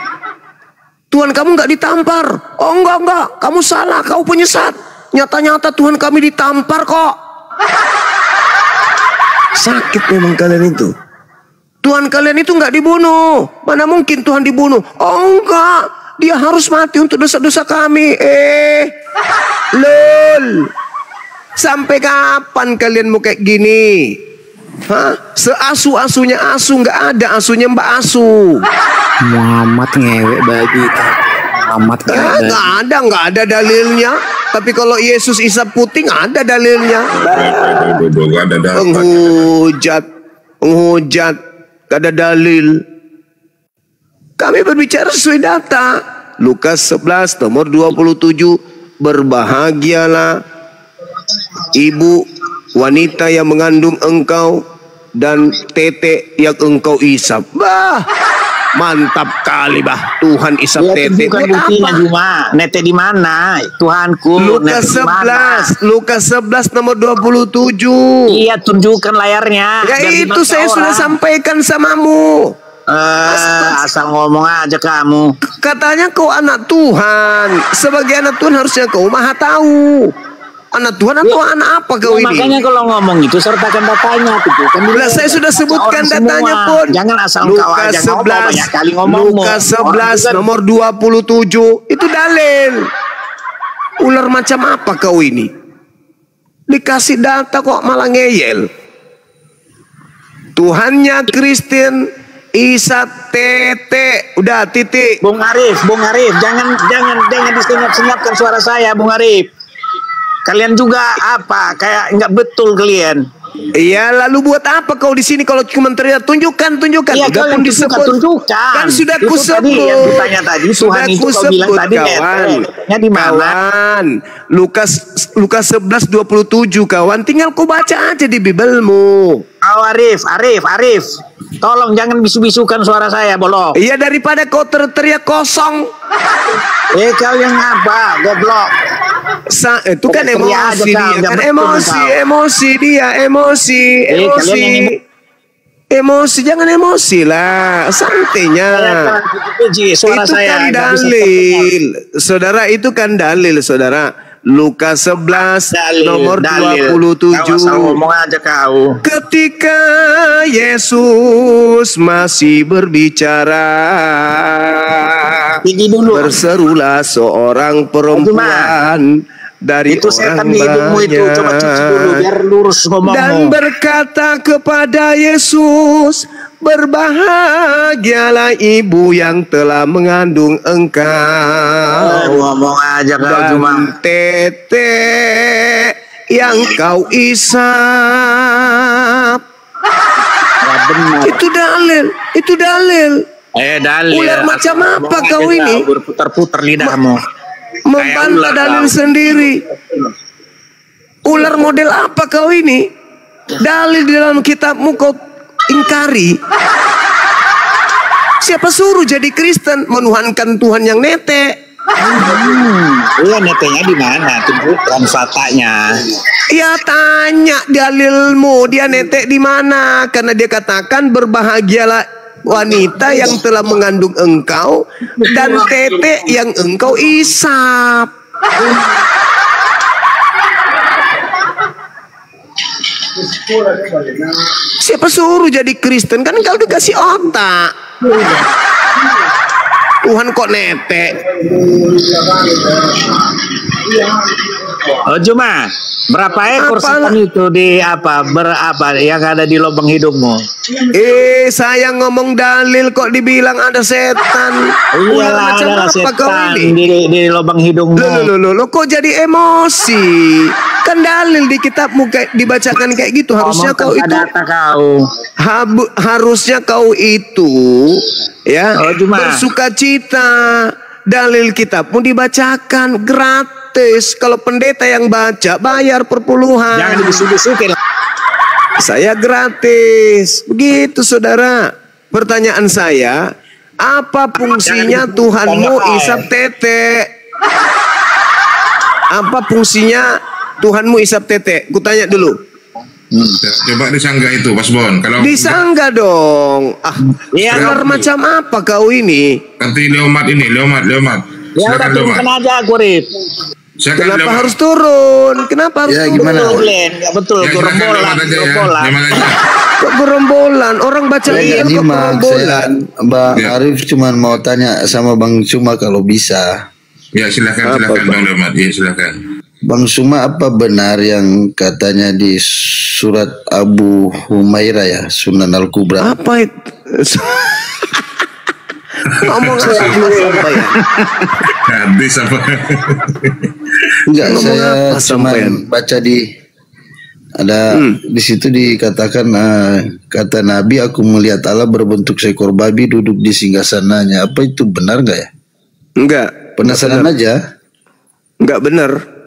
Tuhan kamu nggak ditampar. Oh enggak. Kamu salah. Kau penyesat. Nyata-nyata Tuhan kami ditampar kok. Sakit memang kalian itu. Tuhan kalian itu nggak dibunuh. Mana mungkin Tuhan dibunuh? Oh enggak. Dia harus mati untuk dosa-dosa kami. Lol. Sampai kapan kalian mau kayak gini? Hah? Seasu-asunya asu, nggak ada asunya Mbak Asu. Muhammad ngewek babi. Muhammad nggak ada dalilnya. Tapi kalau Yesus isap puting ada dalilnya. Penghujat, gak ada dalil. Kami berbicara sesuai data. Lukas 11 nomor 27. Berbahagialah ibu wanita yang mengandung engkau dan tete yang engkau isap. Bah, mantap kali bah. Tuhan isap tete. Bukan buktinya Juma. Nete di mana? Tuhanku. Lukas 11 nomor 27. Iya, tunjukkan layarnya. Ya itu saya sudah sampaikan samamu. Asal ngomong aja kamu. Katanya kau anak Tuhan. Sebagai anak Tuhan harusnya kau maha tahu. Anak Tuhan atau anak apa kau ini? Makanya kalau ngomong itu sertakan datanya gitu. Kan saya sudah sebutkan datanya pun. Jangan asal kau aja ngomong banyak kali ngomong. Lukas 11 nomor 27 itu dalil. Ular macam apa kau ini? Dikasih data kok malah ngeyel. Tuhannya Kristen Isa Tete. Udah titik. Bung Arif, jangan disenyap-senyapkan suara saya, Bung Arif. Kalian juga apa? Kayak nggak betul kalian. Iya, lalu buat apa kau di sini kalau cuma teriak tunjukkan? Iya, kalian tunjukkan. Kan sudah kusebut. Yang ditanya tadi, Tuhan itu kau bilang tadi kawan. Di mana? Kawan, Lukas 11:27 kawan. Tinggal kau baca aja di Bibelmu. Oh, Arif. Tolong jangan bisu-bisukan suara saya, bolong. Iya, daripada kau teriak kosong. Kau yang apa? Goblok. Itu kan emosi dia, kan emosi dia. Emosi, jangan emosi lah, santainya. Itu kan dalil, saudara. Itu kan dalil, saudara. Lukas 11 nomor 27. Ngomong aja kau. Ketika Yesus masih berbicara, berserulah seorang perempuan dari itu setan orang di hidungmu itu. Coba cuci dulu biar lurus ngomongmu. Dan berkata kepada Yesus, berbahagialah ibu yang telah mengandung engkau. Ngomong aja kau cuma. Dan tete yang kau isap. Itu dalil. Dalil. Ular macam apa kau ini? Berputar-putar lidahmu. Membantah dalil sendiri. Ular model apa kau ini? Dalil di dalam kitabmu kau ingkari. Siapa suruh jadi Kristen? Menuhankan Tuhan yang netek. Iya, neteknya di mana? Tunjukkan faktanya. Ya tanya dalilmu, dia netek di mana? Karena dia katakan berbahagialah wanita yang telah mengandung engkau dan tete yang engkau isap. Siapa suruh jadi Kristen? Kan kau dikasih otak. Tuhan kok netek. Oh, cuma berapa ekor setan itu di berapa yang ada di lubang hidungmu? Saya ngomong dalil kok dibilang ada setan. Iyalah, macam ada apa setan kau ini? di lubang hidungmu. Loh, kok jadi emosi? Kan dalil di kitabmu kayak dibacakan kayak gitu. Harusnya kau itu. Harusnya kau itu ya bersukacita. Dalil kitabmu dibacakan gratis. Kalau pendeta yang baca bayar per puluhan. Jangan dibisuk-bisukin. Saya gratis. Begitu, saudara. Pertanyaan saya, apa fungsinya Tuhanmu isap tete? Apa fungsinya Tuhanmu isap tete? Kutanya dulu. Coba disanggah itu, Mas Bon. Kalau disanggah dong. Ular macam apa kau ini? Nanti Leomat. Ya udah turunkan aja, Kurip. Kenapa harus turun? Kenapa harus turun? Gimana? Nggak betul, gerombolan. Kok gerombolan? Orang baca kok gerombolan. Bang Arif cuma mau tanya sama Bang Suma kalau bisa. Ya silakan Bang Leomat. Ya silakan. Bang Suma, apa benar yang katanya di surat Abu Humairah ya, Sunan Al-Kubra? Apa itu? Ngomong apa ya? Habis apa? Enggak, saya cuma baca di situ dikatakan kata Nabi, aku melihat Allah berbentuk seekor babi duduk di singgasananya. Apa itu benar enggak ya? Enggak. Penasaran aja. Enggak benar.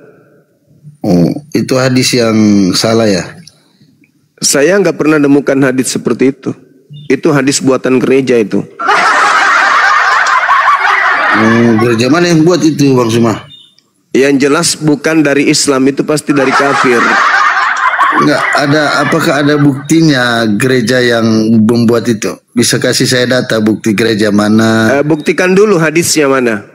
Oh, itu hadis yang salah ya? Saya nggak pernah nemukan hadis seperti itu. Itu hadis buatan gereja itu. Gereja mana yang buat itu, Bang Suma? Yang jelas bukan dari Islam, itu pasti dari kafir. Enggak ada, apakah ada buktinya gereja yang membuat itu? Bisa kasih saya data bukti gereja mana? Buktikan dulu hadisnya mana.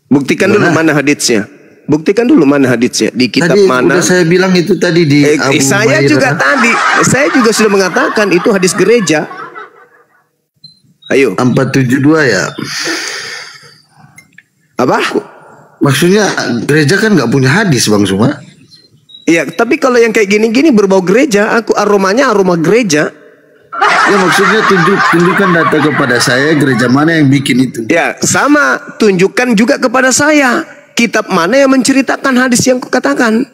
Buktikan dulu mana haditsnya. Buktikan dulu mana haditsnya, di kitab tadi mana? Udah saya bilang itu tadi di Abu Saya juga Hurairah. tadi, saya juga sudah mengatakan itu hadis gereja. Ayo. 472 ya. Apa? Maksudnya gereja kan nggak punya hadis Bang Suma. Iya, tapi kalau yang kayak gini-gini berbau gereja, aku aromanya aroma gereja. Ya maksudnya tunjukkan data kepada saya gereja mana yang bikin itu. Ya, sama, tunjukkan juga kepada saya kitab mana yang menceritakan hadis yang kukatakan.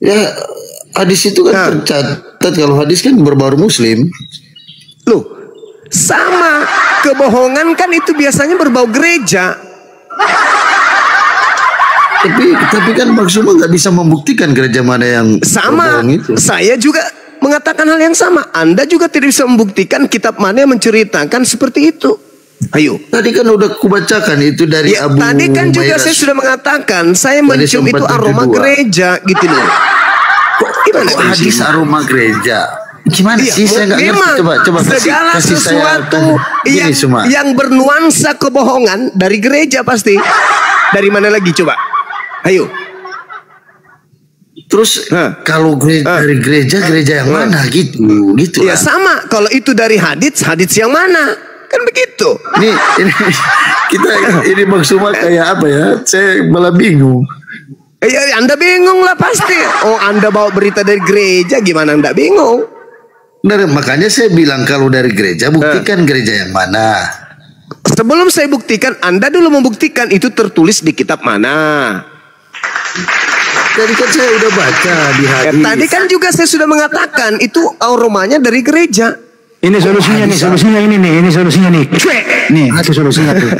Ya, hadis itu kan tercatat, kalau hadis kan berbau Muslim. Loh, sama, kebohongan kan itu biasanya berbau gereja. Tapi kan maksudnya nggak bisa membuktikan gereja mana yang sama. itu. Saya juga mengatakan hal yang sama. Anda juga tidak bisa membuktikan kitab mana yang menceritakan seperti itu. Ayo. Tadi kan udah kubacakan itu dari Ya, Abu tadi kan juga Mairas. saya sudah mengatakan saya mencium itu aroma gereja gitu loh. Kok gimana hadis aroma gereja? Gimana Iya, sih saya nggak ngerti. Coba segala kasih sesuatu saya yang bernuansa kebohongan dari gereja pasti. Dari mana lagi coba? Ayo. Terus kalau dari gereja yang mana gitu Ya lah. sama. Kalau itu dari hadits yang mana? Kan begitu. Ini kita ini maksudnya kayak apa ya? Saya malah bingung. Anda bingung lah pasti. Oh, Anda bawa berita dari gereja, gimana Anda bingung? Nah, makanya saya bilang kalau dari gereja buktikan gereja yang mana. Sebelum saya buktikan, Anda dulu membuktikan itu tertulis di kitab mana. Tadi kan saya udah baca di hadis. Tadi kan juga saya sudah mengatakan itu aromanya dari gereja. Ini solusinya nih, solusinya ini nih, ini solusinya nih. Nih, itu solusinya tuh.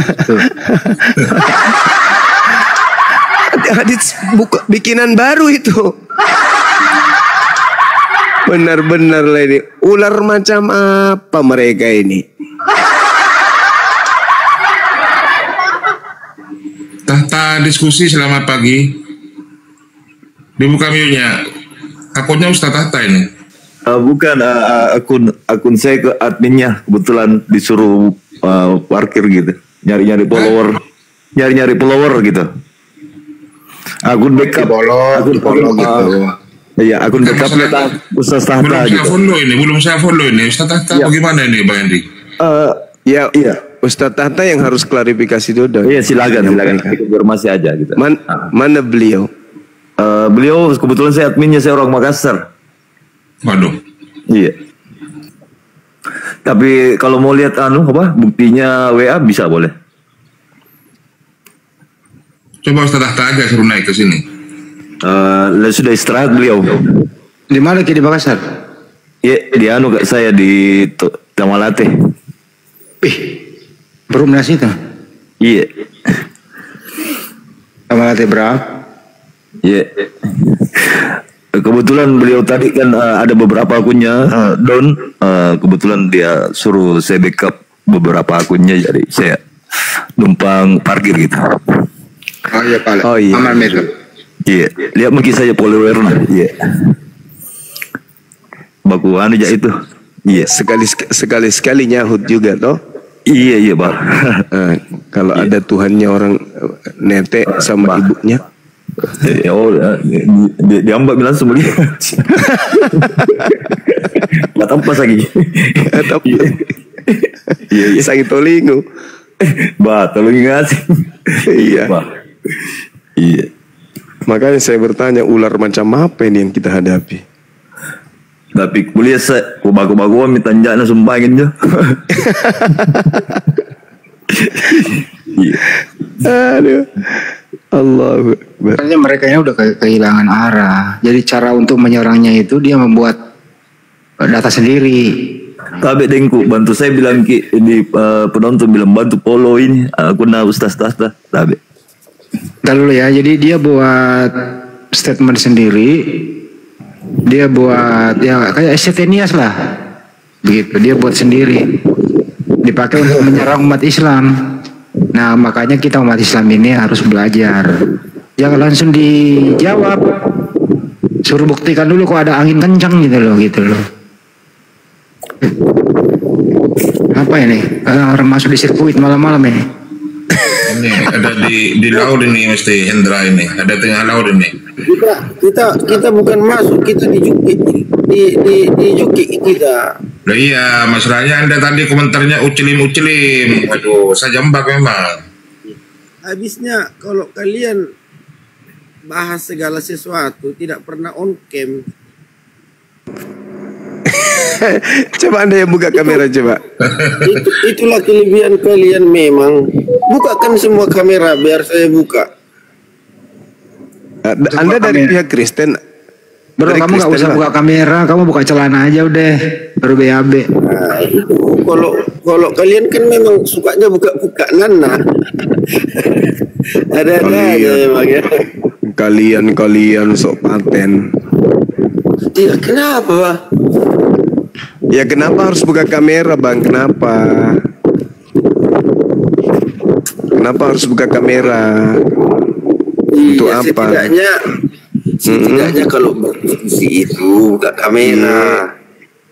Hadits bikinan baru itu. Benar-benar lah ini. Ular macam apa mereka ini? Tahta diskusi selamat pagi. Dibuka mute-nya. Akunnya Ustaz Tahta ini. Bukan akun saya ke adminnya, kebetulan disuruh parkir gitu, nyari-nyari follower gitu. Akun backup gitu. Iya, akun backupnya Ustaz Tahta gitu. Belum saya follow ini. Ustaz Tahta bagaimana ini Bang Henry? Iya. Ustaz Tahta yang harus klarifikasi dulu. Iya, silakan konfirmasi aja gitu. Mana beliau? Beliau kebetulan saya adminnya, saya orang Makassar. Waduh. Iya. Tapi kalau mau lihat buktinya WA bisa boleh. Coba Ustaz Tahta aja suruh naik ke sini. Sudah istirahat beliau. Di mana di Makassar? Iya, di saya di Tamalate. Berumnas itu? Iya. Tamalate berapa? Iya. Kebetulan beliau tadi kan ada beberapa akunnya down. Kebetulan dia suruh saya backup beberapa akunnya, jadi saya numpang parkir gitu. Oh iya Pak. Oh iya. Aman itu. Iya. Lihat mungkin saya followernya. Iya. Baku aja itu. Iya. Sekali nyahut juga toh. Iya Pak. Kalau ada Tuhannya orang netek sama ibunya. Dia mbak bilang semua dia. Nggak tampas lagi. Iya. Sakit tolingu. Tolong ngasih. Iya. Iya. Makanya saya bertanya, ular macam apa ini yang kita hadapi? Tapi kuliah saya bagus-bagus minta jana sumbangin aja. Aduh. Allah. Makanya mereka ini udah kehilangan arah. Jadi cara untuk menyerangnya itu dia membuat data sendiri. Tapi dengku bantu saya bilang di penonton bilang bantu follow ini aku Ustaz Tahta. Tapi dulu ya, jadi dia buat statement sendiri. Dia buat ya kayak Setenias lah. Begitu, dia buat sendiri. Dipakai untuk menyerang umat Islam. Nah, makanya kita umat Islam ini harus belajar. Jangan langsung dijawab. Suruh buktikan dulu kok ada angin kencang gitu loh. Apa ini? Orang masuk di sirkuit malam-malam ini. Ini ada di laut ini mesti Hendra ini. Ada tengah laut ini. Kita bukan masuk, kita dijukit kita. Nah, iya, masalahnya Anda tadi komentarnya ucelim. Waduh, saya jambak memang. Habisnya kalau kalian bahas segala sesuatu tidak pernah on cam. Coba Anda yang buka kamera coba. Itulah kelebihan kalian memang. Bukakan semua kamera biar saya buka. Anda dari pihak Kristen. Bro, kamu nggak usah buka kamera, kamu buka celana aja udah, baru BAB. Nah, itu kalau kalian kan memang sukanya buka nana. Ada aja memang ya. Kalian sok paten. Tidak, kenapa, Bang? Ya kenapa harus buka kamera, Bang? Kenapa? Kenapa harus buka kamera? Untuk apa? Setidaknya kalau berdiskusi itu buka kamera.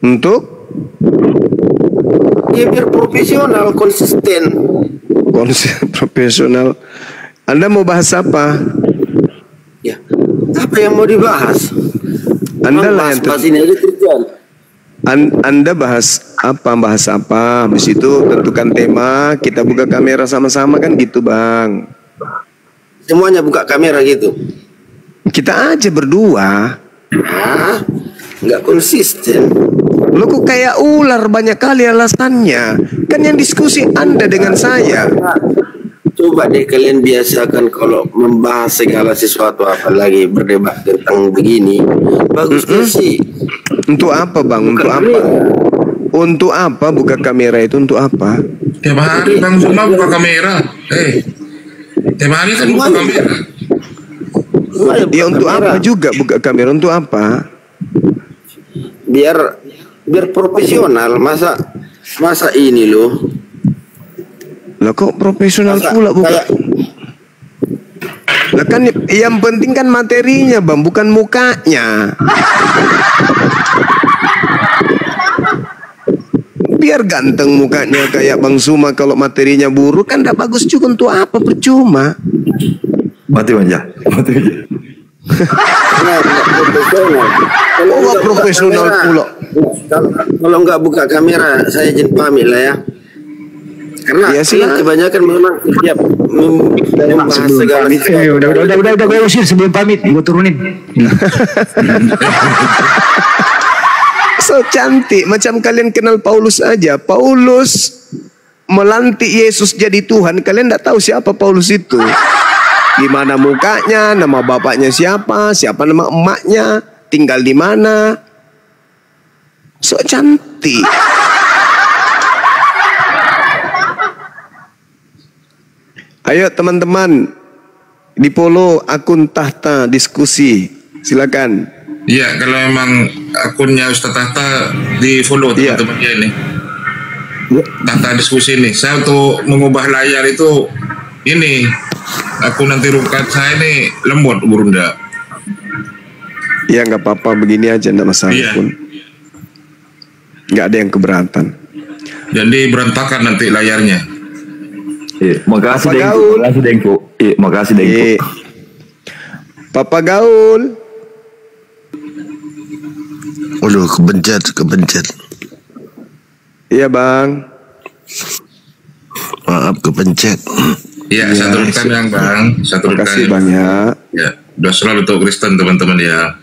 Untuk? Ya biar profesional, konsisten. Profesional. Anda mau bahas apa? Ya, apa yang mau dibahas? Anda lah yang ini aja kerjaan. Anda bahas apa? Habis itu tentukan tema, kita buka kamera sama-sama kan gitu, Bang. Semuanya buka kamera gitu. Kita aja berdua. Nggak konsisten. Lo kok kayak ular, banyak kali alasannya. Kan yang diskusi Anda dengan saya. Coba deh kalian biasakan kalau membahas segala sesuatu, apalagi berdebat tentang begini. Bagusnya sih. Untuk apa, Bang? Untuk apa? Untuk apa buka kamera itu? Untuk apa? Tiap hari Bang Zuma buka kamera. Tiap hari kan buka kamera. Ya untuk apa juga buka kamera? Untuk apa? Biar profesional. Masa ini loh. Lah kok profesional pula buka? Lah kan yang penting kan materinya, Bang, bukan mukanya. Biar ganteng mukanya kayak Bang Zuma, kalau materinya buruk kan tidak bagus juga. Untuk apa? Percuma. Mati aja. Kalau nggak profesional pula. Kalau nggak buka kamera, saya izin pamit lah ya. Karena ya, kebanyakan memang tiap membahas segala udah gue usir sebelum pamit, gue turunin. So cantik, macam kalian kenal Paulus aja. Paulus melantik Yesus jadi Tuhan. Kalian tidak tahu siapa Paulus itu. Gimana mukanya, nama bapaknya siapa nama emaknya, tinggal di mana. So cantik. Ayo teman-teman, di follow akun Tahta Diskusi, silakan. Iya, kalau memang akunnya Ustaz Tahta di follow teman-teman ini. Tahta Diskusi ini. Saya untuk mengubah layar itu ini, aku nanti rukat saya ini lembut Burunda. Ya nggak apa-apa, begini aja nggak masalah pun. Nggak ada yang keberatan. Jadi berantakan nanti layarnya. Makasih Dengko. Makasih Dengko. Papa Gaul. Waduh, kepencet. Iya, Bang. Maaf, kepencet. Iya, satu rekan yang Bang. Terima kasih banyak. Ya, udah selalu untuk Kristen teman-teman ya.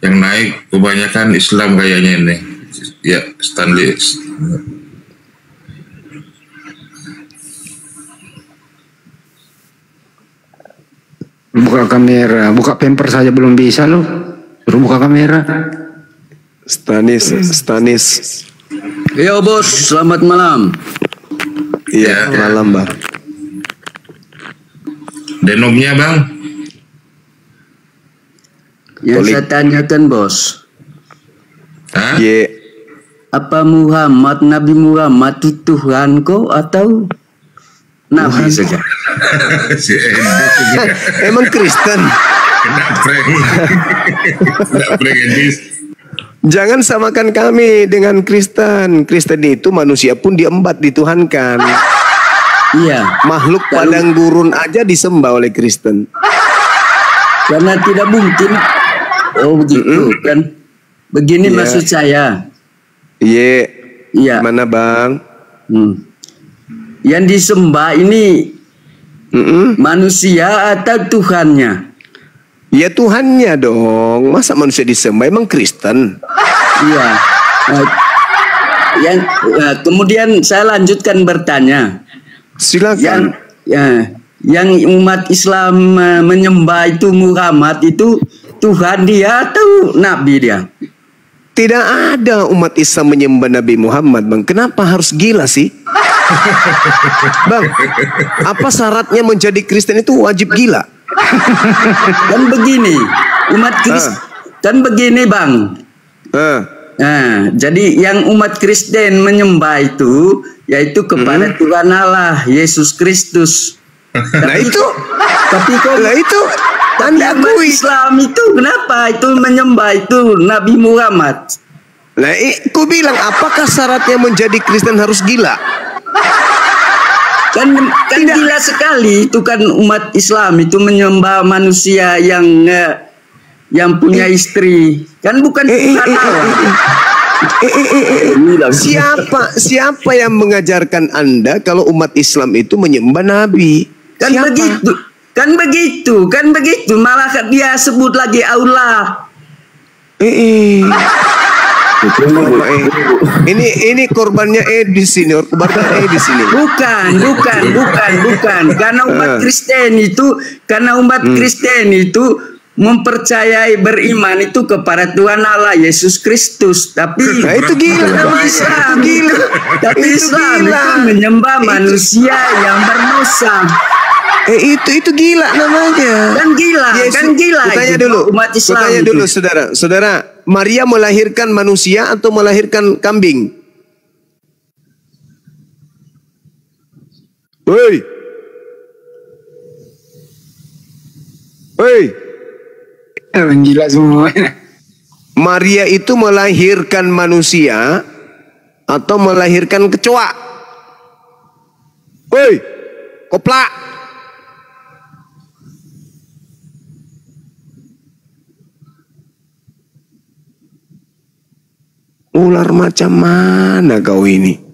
Yang naik kebanyakan Islam kayaknya ini. Ya, Stanley. Buka kamera, buka pamper saja belum bisa loh. Suruh buka kamera. Stanis. Iya bos, selamat malam. Iya, malam Bang. Denomnya Bang? Yang saya tanyakan bos. Hah? Apa Nabi Muhammad itu Tuhan kau atau Nabi saja? Emang Kristen? Jangan samakan kami dengan Kristen. Kristen itu manusia pun diembat, dituhankan. Iya. Makhluk padang gurun aja disembah oleh Kristen. Karena tidak mungkin. Oh begitu kan. Begini maksud saya. Iya. Mana Bang? Yang disembah ini manusia atau Tuhannya? Ya Tuhannya dong. Masa manusia disembah? Emang Kristen? Iya. Kemudian saya lanjutkan bertanya. Silakan. Yang umat Islam menyembah itu Muhammad itu Tuhan dia atau Nabi dia? Tidak ada umat Islam menyembah Nabi Muhammad, Bang. Kenapa harus gila sih? Bang, apa syaratnya menjadi Kristen itu wajib gila? Kan begini, umat Kristen kan begini, Bang. Nah, jadi yang umat Kristen menyembah itu yaitu kepada Tuhan Allah Yesus Kristus. Tapi kok Anda akui Islam itu kenapa itu menyembah itu Nabi Muhammad? Nah, aku bilang apakah syaratnya menjadi Kristen harus gila? Kan gila sekali itu kan umat Islam itu menyembah manusia yang punya istri. Kan bukan Tuhan Allah. Siapa yang mengajarkan Anda kalau umat Islam itu menyembah Nabi? Kan begitu. Malah dia sebut lagi Allah. Ini korbannya di sini, korbannya di sini. Bukan. Karena umat Kristen itu mempercayai beriman itu kepada Tuhan Allah Yesus Kristus. Tapi itu gila namanya. Tapi Islam itu menyembah manusia yang berdosa. Itu gila namanya. Kan gila. Tanya dulu. Umat Islam. Tanya dulu, saudara. Maria melahirkan manusia atau melahirkan kambing? Hei. Orang gila semua. Maria itu melahirkan manusia atau melahirkan kecoa? Hei, koplak. Ular macam mana kau ini?